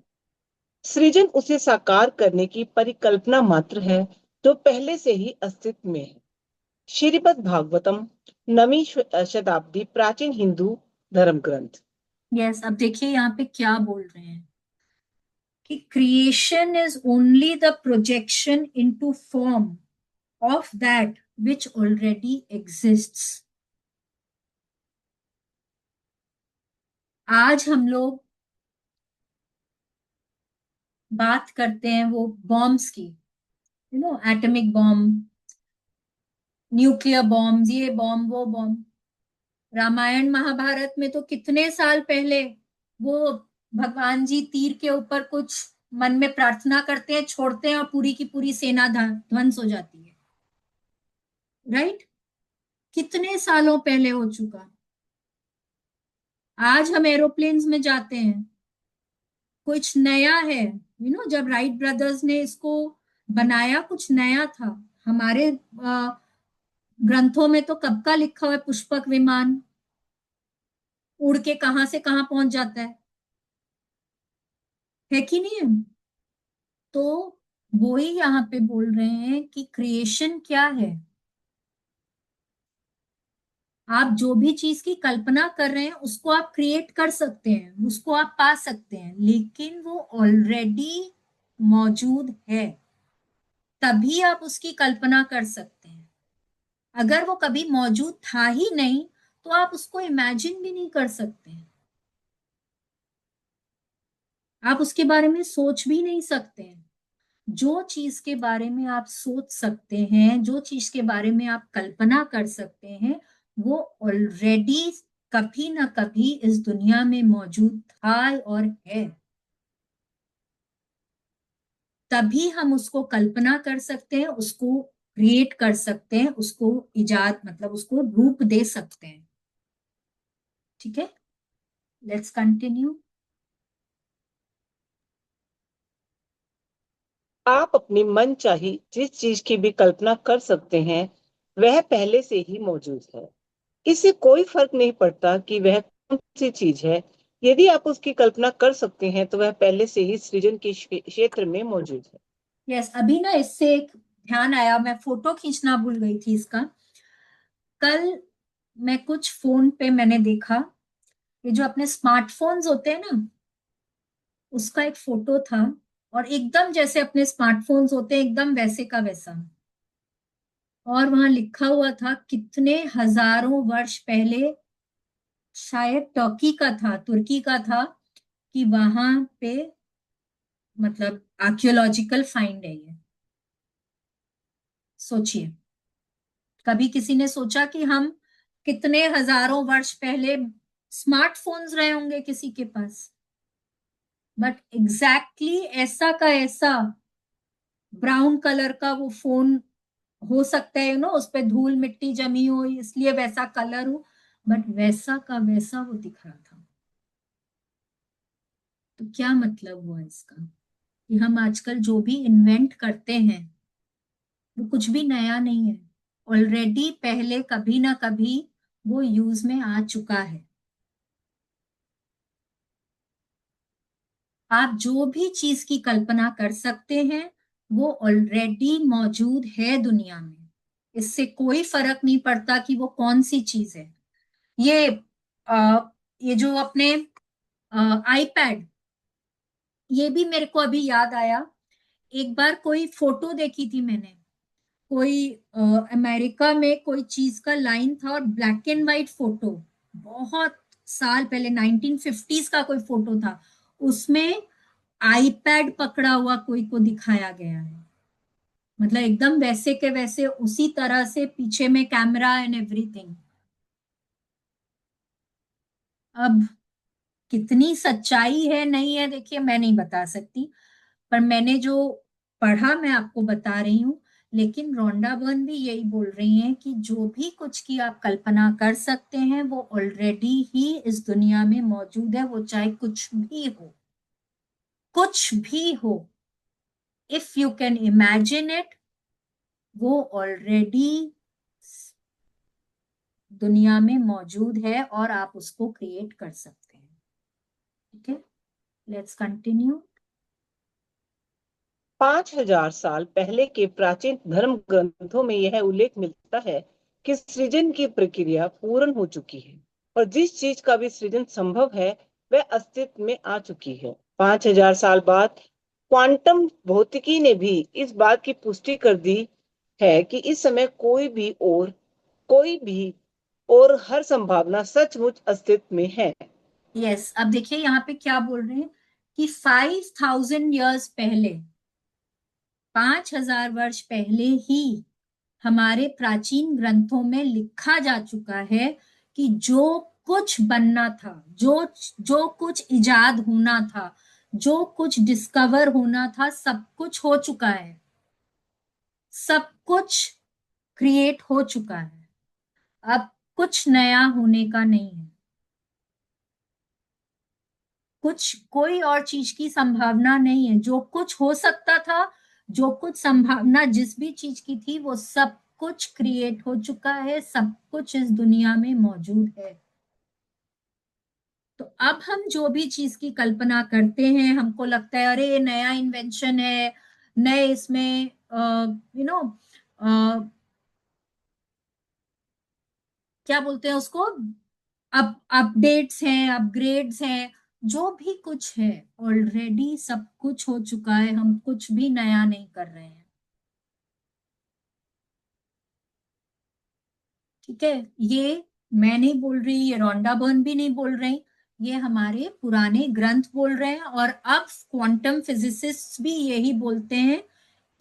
सृजन उसे साकार करने की परिकल्पना मात्र है जो पहले से ही अस्तित्व में है। श्रीमद् भागवतम, 9वीं शताब्दी, प्राचीन हिंदू धर्म ग्रंथ। यस, अब देखिए यहाँ पे क्या बोल रहे हैं कि creation is only the projection into form of that which already exists. आज हम लोग बात करते हैं वो बॉम्ब्स की, एटॉमिक बॉम्ब, न्यूक्लियर बॉम्ब, ये बॉम्ब वो बॉम्ब। रामायण महाभारत में तो कितने साल पहले वो भगवान जी तीर के ऊपर कुछ मन में प्रार्थना करते हैं, छोड़ते हैं और पूरी की पूरी सेना ध्वंस हो जाती है, राइट? कितने सालों पहले हो चुका। आज हम एरोप्लेन्स में जाते हैं, कुछ नया है। जब राइट ब्रदर्स ने इसको बनाया कुछ नया था। हमारे ग्रंथों में तो कब का लिखा हुआ है, पुष्पक विमान उड़ के कहां से कहां पहुंच जाता है कि नहीं है? तो वो ही यहाँ पे बोल रहे हैं कि क्रिएशन क्या है। आप जो भी चीज की कल्पना कर रहे हैं उसको आप क्रिएट कर सकते हैं, उसको आप पा सकते हैं, लेकिन वो ऑलरेडी मौजूद है, तभी आप उसकी कल्पना कर सकते हैं। अगर वो कभी मौजूद था ही नहीं तो आप उसको इमेजिन भी नहीं कर सकते हैं, आप उसके बारे में सोच भी नहीं सकते हैं। जो चीज के बारे में आप सोच सकते हैं, जो चीज के बारे में आप कल्पना कर सकते हैं, वो ऑलरेडी कभी ना कभी इस दुनिया में मौजूद था और है। तभी हम उसको कल्पना कर सकते हैं, उसको क्रिएट कर सकते हैं, उसको इजाद मतलब उसको रूप दे सकते हैं। ठीक है, लेट्स कंटिन्यू। आप अपनी मन चाही जिस चीज की भी कल्पना कर सकते हैं वह पहले से ही मौजूद है। इससे कोई फर्क नहीं पड़ता कि वह कौन सी चीज है। यदि आप उसकी कल्पना कर सकते हैं तो वह पहले से ही सृजन के क्षेत्र में मौजूद है। यस, अभी ना इससे एक ध्यान आया, मैं फोटो खींचना भूल गई थी इसका। कल मैं कुछ फोन पे मैंने देखा, ये जो अपने स्मार्टफोन्स होते हैं ना, उसका एक फोटो था, और एकदम जैसे अपने स्मार्टफोन्स होते हैं एकदम वैसे का वैसा। और वहां लिखा हुआ था कितने हजारों वर्ष पहले, शायद टर्की का था, तुर्की का था, कि वहां पे मतलब आर्कियोलॉजिकल फाइंड है ये। सोचिए, कभी किसी ने सोचा कि हम कितने हजारों वर्ष पहले स्मार्टफोन्स रहे होंगे किसी के पास? बट एग्जैक्टली ऐसा का ऐसा ब्राउन कलर का वो फोन हो सकता है, उस पे धूल मिट्टी जमी हो इसलिए वैसा कलर हो, बट वैसा का वैसा वो दिख रहा था। तो क्या मतलब हुआ इसका? कि हम आजकल जो भी इन्वेंट करते हैं वो कुछ भी नया नहीं है, ऑलरेडी पहले कभी ना कभी वो यूज में आ चुका है। आप जो भी चीज की कल्पना कर सकते हैं वो ऑलरेडी मौजूद है दुनिया में। इससे कोई फर्क नहीं पड़ता कि वो कौन सी चीज है। ये ये जो अपने आईपैड, ये भी मेरे को अभी याद आया। एक बार कोई फोटो देखी थी मैंने, कोई अमेरिका में कोई चीज का लाइन था और ब्लैक एंड व्हाइट फोटो, बहुत साल पहले 1950s का कोई फोटो था, उसमें आईपैड पकड़ा हुआ कोई को दिखाया गया है। मतलब एकदम वैसे के वैसे उसी तरह से पीछे में कैमरा एंड एवरीथिंग। अब कितनी सच्चाई है नहीं है देखिए मैं नहीं बता सकती, पर मैंने जो पढ़ा मैं आपको बता रही हूँ। लेकिन रोंडा बर्न भी यही बोल रही हैं कि जो भी कुछ की आप कल्पना कर सकते हैं वो ऑलरेडी ही इस दुनिया में मौजूद है, वो चाहे कुछ भी हो, कुछ भी हो। If you can imagine it, वो ऑलरेडी दुनिया में मौजूद है और आप उसको क्रिएट कर सकते हैं। ठीक है, लेट्स कंटिन्यू। 5000 साल पहले के प्राचीन धर्म ग्रंथों में यह उल्लेख मिलता है कि सृजन की प्रक्रिया पूर्ण हो चुकी है और जिस चीज का भी सृजन संभव है वह अस्तित्व में आ चुकी है। 5000 साल बाद क्वांटम भौतिकी ने भी इस बात की पुष्टि कर दी है कि इस समय कोई भी और हर संभावना सचमुच अस्तित्व में है। यस, अब देखिए यहाँ पे क्या बोल रहे हैं कि 5000 years पहले, 5000 वर्ष पहले ही हमारे प्राचीन ग्रंथों में लिखा जा चुका है कि जो कुछ बनना था, जो कुछ इजाद होना था, जो कुछ डिस्कवर होना था, सब कुछ हो चुका है, सब कुछ क्रिएट हो चुका है। अब कुछ नया होने का नहीं है, कुछ कोई और चीज की संभावना नहीं है। जो कुछ हो सकता था, जो कुछ संभावना जिस भी चीज की थी, वो सब कुछ क्रिएट हो चुका है, सब कुछ इस दुनिया में मौजूद है। तो अब हम जो भी चीज की कल्पना करते हैं, हमको लगता है अरे नया इन्वेंशन है, नए इसमें यू नो क्या बोलते हैं उसको, अपडेट्स हैं, अपग्रेड्स हैं, जो भी कुछ है ऑलरेडी सब कुछ हो चुका है, हम कुछ भी नया नहीं कर रहे हैं। ठीक है, ये मैं नहीं बोल रही, ये रोंडा बर्न भी नहीं बोल रही, ये हमारे पुराने ग्रंथ बोल रहे हैं। और अब क्वांटम फिजिसिस्ट भी यही बोलते हैं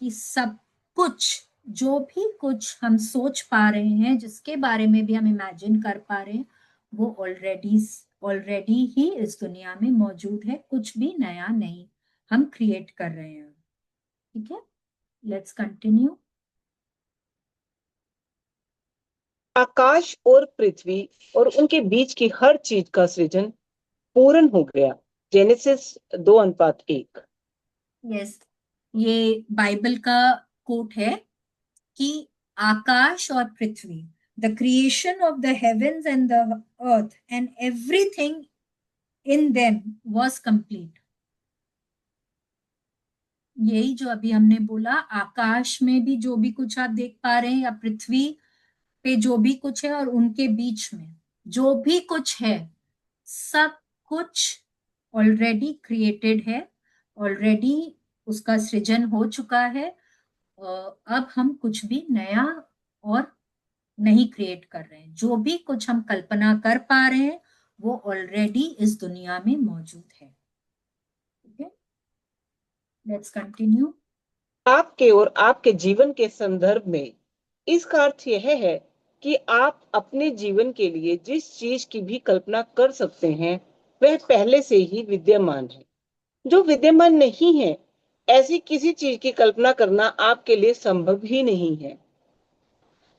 कि सब कुछ, जो भी कुछ हम सोच पा रहे हैं, जिसके बारे में भी हम इमेजिन कर पा रहे हैं, वो ऑलरेडी ऑलरेडी ही इस दुनिया में मौजूद है, कुछ भी नया नहीं हम क्रिएट कर रहे हैं। ठीक है, लेट्स कंटिन्यू। आकाश और पृथ्वी और उनके बीच की हर चीज का सृजन पूर्ण हो गया। जेनेसिस 2:1। यस, ये बाइबल का कोट है कि आकाश और पृथ्वी, the creation of the heavens and the earth and everything in them was complete. यही जो अभी हमने बोला, आकाश में भी जो भी कुछ आप देख पा रहे हैं, या पृथ्वी पे जो भी कुछ है, और उनके बीच में जो भी कुछ है, सब कुछ ऑलरेडी क्रिएटेड है, ऑलरेडी उसका सृजन हो चुका है। अब हम कुछ भी नया और नहीं क्रिएट कर रहे हैं, जो भी कुछ हम कल्पना कर पा रहे हैं वो ऑलरेडी इस दुनिया में मौजूद है। ठीक है, लेट्स कंटिन्यू। आपके और आपके जीवन के संदर्भ में इसका अर्थ यह है कि आप अपने जीवन के लिए जिस चीज की भी कल्पना कर सकते हैं वह पहले से ही विद्यमान है। जो विद्यमान नहीं है, ऐसी किसी चीज की कल्पना करना आपके लिए संभव ही नहीं है।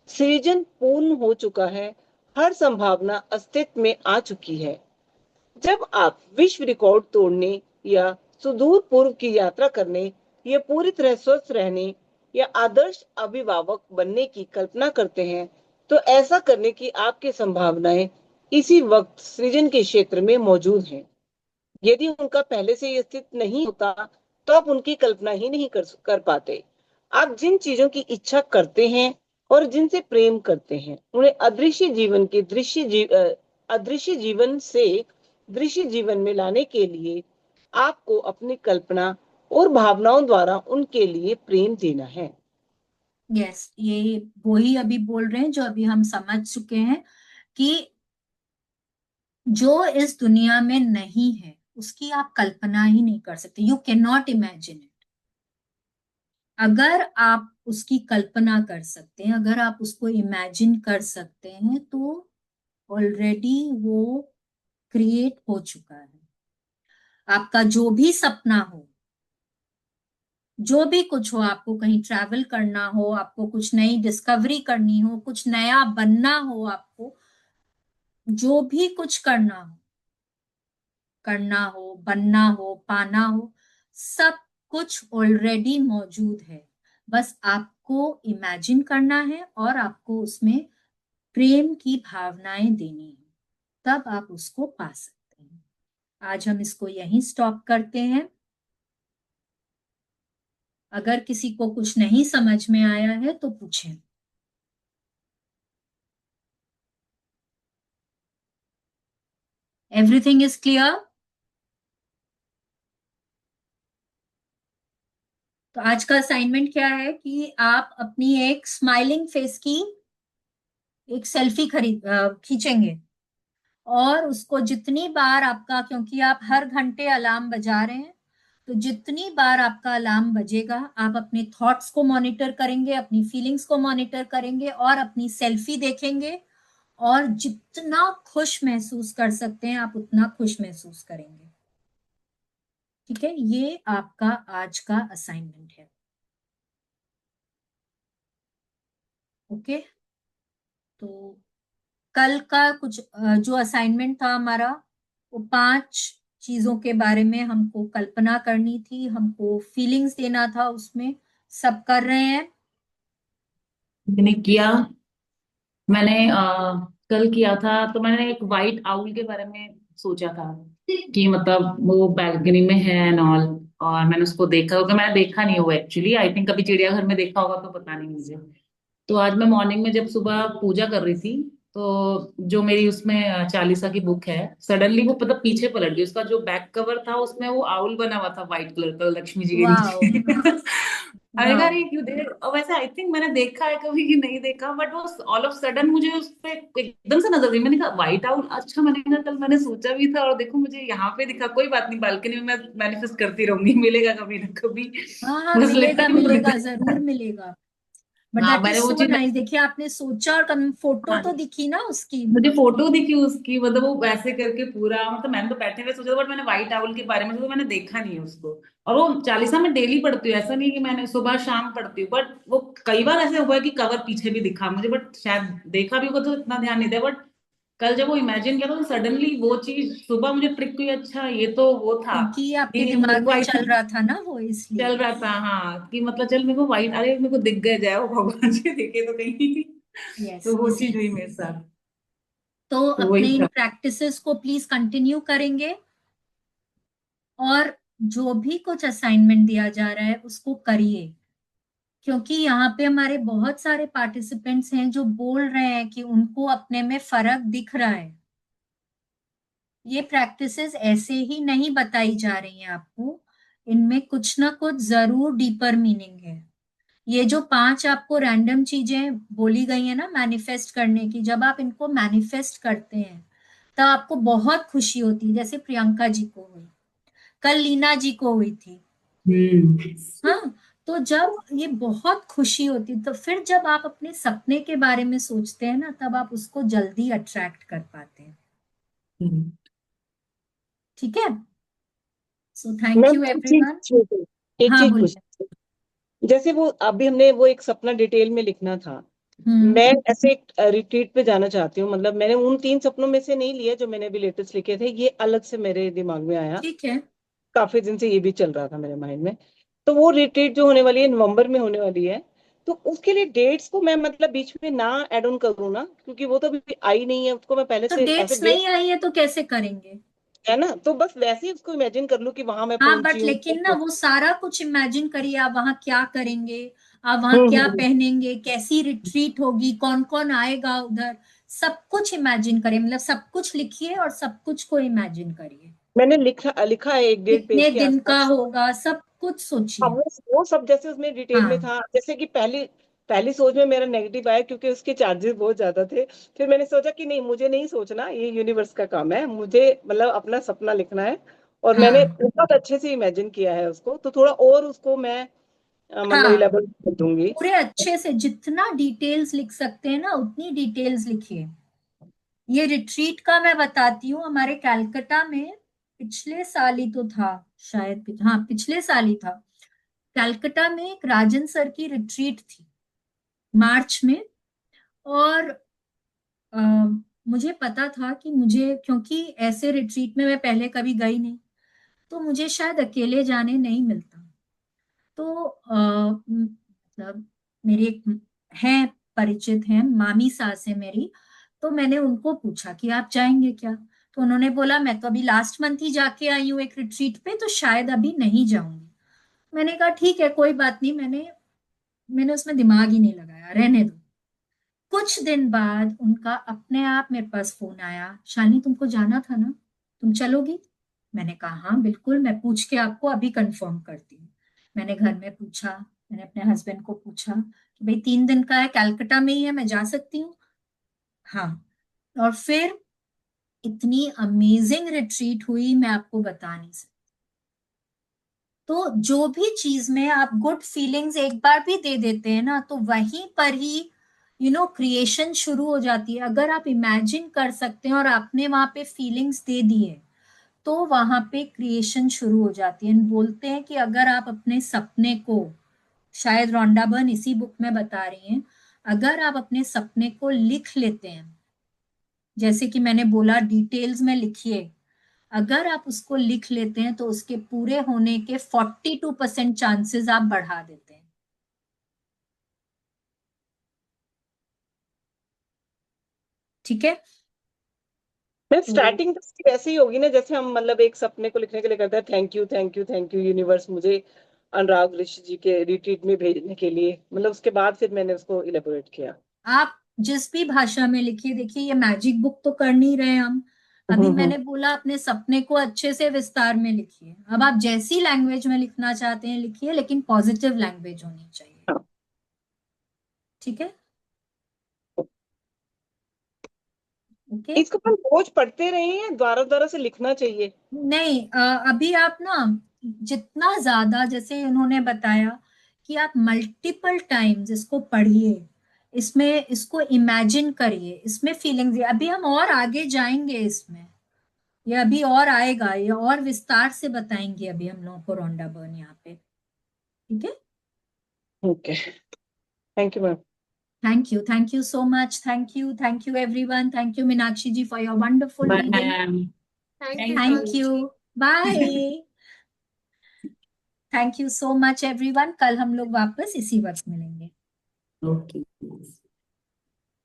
सृजन पूर्ण हो चुका है, हर संभावना अस्तित्व में आ चुकी है। जब आप विश्व रिकॉर्ड तोड़ने या सुदूर पूर्व की यात्रा करने या पूरी तरह स्वस्थ रहने या आदर्श अभिभावक बनने की कल्पना करते हैं, तो ऐसा करने की आपकी संभावनाएं इसी वक्त सृजन के क्षेत्र में मौजूद हैं। यदि उनका पहले से ही अस्तित्व नहीं होता तो आप उनकी कल्पना ही नहीं कर पाते। आप जिन चीजों की इच्छा करते हैं और जिनसे प्रेम करते हैं, उन्हें अदृश्य जीवन से दृश्य जीवन में लाने के लिए आपको अपनी कल्पना और भावनाओं द्वारा उनके लिए प्रेम देना है। यस, ये वही अभी बोल रहे हैं जो अभी हम समझ चुके हैं कि जो इस दुनिया में नहीं है उसकी आप कल्पना ही नहीं कर सकते, you can not imagine it. अगर आप उसकी कल्पना कर सकते हैं, अगर आप उसको इमेजिन कर सकते हैं, तो ऑलरेडी वो क्रिएट हो चुका है। आपका जो भी सपना हो, जो भी कुछ हो, आपको कहीं ट्रैवल करना हो, आपको कुछ नई डिस्कवरी करनी हो, कुछ नया बनना हो, आपको जो भी कुछ बनना हो, पाना हो, सब कुछ ऑलरेडी मौजूद है। बस आपको इमेजिन करना है और आपको उसमें प्रेम की भावनाएं देनी है, तब आप उसको पा सकते हैं। आज हम इसको यहीं स्टॉप करते हैं। अगर किसी को कुछ नहीं समझ में आया है तो पूछें। Everything is clear? तो आज का असाइनमेंट क्या है कि आप अपनी एक स्माइलिंग फेस की एक सेल्फी खींचेंगे, और उसको जितनी बार आपका, क्योंकि आप हर घंटे अलार्म बजा रहे हैं, तो जितनी बार आपका अलार्म बजेगा आप अपने थॉट्स को मॉनिटर करेंगे, अपनी फीलिंग्स को मॉनिटर करेंगे और अपनी सेल्फी देखेंगे, और जितना खुश महसूस कर सकते हैं आप उतना खुश महसूस करेंगे। ठीक है, ये आपका आज का असाइनमेंट है। ओके, तो कल का कुछ जो असाइनमेंट था हमारा, वो 5 चीजों के बारे में हमको कल्पना करनी थी, हमको फीलिंग्स देना था उसमें। सब कर रहे हैं? मैंने किया। मैंने कल किया था तो मैंने एक वाइट आउल के बारे में सोचा था कि मतलब वो बैल्कनी में है एंड ऑल। और मैंने उसको देखा, क्योंकि मैंने देखा नहीं हुआ एक्चुअली। आई थिंक कभी चिड़ियाघर में देखा होगा तो पता नहीं मुझे। तो आज मैं मॉर्निंग में जब सुबह पूजा कर रही थी, तो जो मेरी उसमें चालीसा की बुक है, सडनली वो पता पीछे पलट गई। उसका जो बैक कवर था उसमें वो आउल बना हुआ था व्हाइट कलर का, लक्ष्मी जी के वाओ, नीचे। अरे वाओ। यार ये क्यों देख, और वैसे आई थिंक मैंने देखा है कभी कि नहीं देखा, बट वो ऑल ऑफ सडन मुझे उस पे एकदम से नजर गई। मैंने कहा व्हाइट आउल, अच्छा। मैंने कहा कल मैंने सोचा भी था और देखो मुझे यहाँ पे दिखा। कोई बात नहीं, बालकनी में मैं मैनिफेस्ट करती रहूंगी, मिलेगा कभी ना कभी। हाँ हाँ, बस लेट मिलेगा टाइम मिलेगा, लगता जरूर है। मिलेगा। बट हाँ दैट इज मैंने वो सो चीज, नाइस। देखिए, आपने सोचा और फोटो तो हाँ दिखी ना उसकी। मुझे फोटो दिखी उसकी, मतलब वो वैसे करके पूरा, मतलब मैंने तो बैठे हुए सोचा था, बट मैंने व्हाइट टावल के बारे में सोचा, मैंने देखा नहीं है उसको। और वो चालीसा में डेली पढ़ती हूँ, ऐसा नहीं कि मैंने सुबह शाम पढ़ती हूँ, बट वो कई बार ऐसे हुआ है कि कवर पीछे भी दिखा मुझे, बट शायद देखा भी होगा तो इतना ध्यान नहीं दिया। बट कल जब वो इमेजिन किया तो सडनली वो चीज सुबह मुझे ट्रिक हुई। अच्छा ये तो वो था क्योंकि आपके कि मेरे दिमाग को में आई चल थिंक रहा था ना वो, इसलिए। चल रहा था, हाँ, कि मतलब चल मेरे को व्हाइट, अरे मेरे को दिख गए, जाए वो भगवान जी दिखे तो कहीं। यस, तो वो चीज हुई इसीलिए। मेरे साथ। तो तो अपने वही इन था। प्रैक्टिसेस को प्लीज कंटिन्यू करेंगे, और जो भी कुछ असाइनमेंट दिया जा रहा है उसको करिए, क्योंकि यहाँ पे हमारे बहुत सारे पार्टिसिपेंट्स हैं जो बोल रहे हैं कि उनको अपने में फर्क दिख रहा है। ये प्रैक्टिसेस ऐसे ही नहीं बताई जा रही हैं आपको, इनमें कुछ ना कुछ जरूर डीपर मीनिंग है। ये जो 5 आपको रैंडम चीजें बोली गई है ना मैनिफेस्ट करने की, जब आप इनको मैनिफेस्ट करते हैं तब आपको बहुत खुशी होती है, जैसे प्रियंका जी को हुई, कल लीना जी को हुई थी। हम्म। हाँ, तो जब ये बहुत खुशी होती है, तो फिर जब आप अपने सपने के बारे में सोचते हैं ना, तब आप उसको जल्दी अट्रैक्ट कर पाते हैं। हम्म। ठीक है, सो थैंक मैम यू एक चीज एवरीवन। पूछी एक हाँ, चीज बोलिए। पूछी जैसे वो अभी हमने वो एक सपना डिटेल में लिखना था। हम्म। मैं ऐसे एक रिट्रीट पे जाना चाहती हूँ, मतलब मैंने उन 3 सपनों में से नहीं लिए जो मैंने अभी लेटेस्ट लिखे थे, ये अलग से मेरे दिमाग में आया। ठीक है। काफी दिन से ये भी चल रहा था मेरे माइंड में। तो वो रिट्रीट जो होने वाली है नवंबर में होने वाली है, तो उसके लिए डेट्स को मैं मतलब बीच में ना ऐड ऑन करूँ ना, क्योंकि वो तो अभी आई नहीं है, उसको मैं पहले तो से ऐसे डेट्स डेट नहीं आई है तो कैसे करेंगे? है ना, तो बस वैसे ही उसको इमेजिन कर लूँ कि वहां मैं हाँ, पहुंची बट लेकिन ना हूँ। वो सारा कुछ इमेजिन करिए, आप वहां क्या करेंगे, आप वहां हम्म क्या हम्म, हम्म। पहनेंगे, कैसी रिट्रीट होगी, कौन कौन आएगा उधर, सब कुछ इमेजिन करिए। मतलब सब कुछ लिखिए और सब कुछ को इमेजिन करिए। मैंने लिखा लिखा है एक 1.5 पेज कितने के दिन का आसपास। होगा, सब कुछ हाँ, सोचिए। वो सब जैसे उसमें डिटेल में हाँ था, जैसे कि पहली पहली सोच में मेरा नेगेटिव आया क्योंकि उसके चार्जेस बहुत ज्यादा थे। फिर मैंने सोचा कि नहीं, मुझे नहीं सोचना, ये यूनिवर्स का काम है, मुझे मतलब अपना सपना लिखना है। और मैंने हाँ बहुत अच्छे से इमेजिन किया है उसको, तो थोड़ा और उसको मैं मतलब हाँ, इलेबोरेट कर दूंगी। पूरे अच्छे से जितना डिटेल्स लिख सकते हैं ना उतनी डिटेल्स लिखिए। ये रिट्रीट का मैं बताती हूँ, हमारे कैलकाटा में पिछले साल ही तो था, शायद हाँ पिछले साल ही था। कैलकाटा में एक राजन सर की रिट्रीट थी मार्च में। और अ, मुझे पता था कि मुझे, क्योंकि ऐसे रिट्रीट में मैं पहले कभी गई नहीं, तो मुझे शायद अकेले जाने नहीं मिलता। तो मतलब मेरी एक है, परिचित है, मामी सास है मेरी। तो मैंने उनको पूछा कि आप जाएंगे क्या, तो उन्होंने बोला मैं तो अभी लास्ट मंथ ही जाके आई हूँ एक रिट्रीट पे, तो शायद अभी नहीं जाऊंगी। मैंने कहा ठीक है, कोई बात नहीं। मैंने मैंने उसमें दिमाग ही नहीं लगाया, रहने दो। कुछ दिन बाद उनका अपने आप मेरे पास फोन आया, शालिनी तुमको जाना था ना, तुम चलोगी? मैंने कहा हाँ बिल्कुल, मैं पूछ के आपको अभी कंफर्म करती हूँ। मैंने घर में पूछा, मैंने अपने हस्बैंड को पूछा कि भाई 3 दिन का है, कलकत्ता में ही है, मैं जा सकती हूँ? हाँ। और फिर इतनी अमेजिंग रिट्रीट हुई, मैं आपको बता नहीं सकती। तो जो भी चीज में आप गुड फीलिंग्स एक बार भी दे देते हैं ना, तो वहीं पर ही क्रिएशन शुरू हो जाती है। अगर आप इमेजिन कर सकते हैं और आपने वहां पे फीलिंग्स दे दिए, तो वहां पे क्रिएशन शुरू हो जाती है। बोलते हैं कि अगर आप अपने सपने को, शायद रोंडा बर्न इसी बुक में बता रही हैं, अगर आप अपने सपने को लिख लेते हैं, जैसे कि मैंने बोला डिटेल्स में लिखिए, अगर आप उसको लिख लेते हैं तो उसके पूरे होने के 42% चांसेस आप बढ़ा देते हैं। ठीक है। मैं तो स्टार्टिंग तो इसकी वैसे ही होगी ना, जैसे हम मतलब एक सपने को लिखने के लिए करते हैं, thank you thank you thank you universe मुझे अनुराग ऋषि जी के रिट्रीट में भेजने के लिए, मतलब उसके बाद फिर मैंने उसको इलेबोरेट किया। आप जिस भी भाषा में लिखिए, देखिए ये मैजिक बुक तो कर नहीं रहे हम। अभी हम्म। मैंने बोला अपने सपने को अच्छे से विस्तार में लिखिए। अब आप जैसी लैंग्वेज में लिखना चाहते हैं लिखिए, लेकिन पॉजिटिव लैंग्वेज होनी चाहिए। हाँ। ठीक है। ओके। इसको अपन रोज पढ़ते रहे हैं, द्वारा द्वारा से लिखना चाहिए? नहीं, अभी आप ना जितना ज्यादा, जैसे उन्होंने बताया कि आप मल्टीपल टाइम्स इसको पढ़िए, इसमें इसको इमेजिन करिए, इसमें फीलिंग्स, अभी हम और आगे जाएंगे इसमें, ये अभी और आएगा, ये और विस्तार से बताएंगे अभी हम लोगों को रोंडा बर्न यहाँ पे। ठीक है। Okay, thank you ma'am. Thank you so much, thank you everyone, thank you Meenakshi ji for your wonderful bye reading. Ma'am. Thank you thank thank you. You. जी। Bye. Thank you so much everyone, कल हम लोग वापस इसी वक्त मिलेंगे। ओके।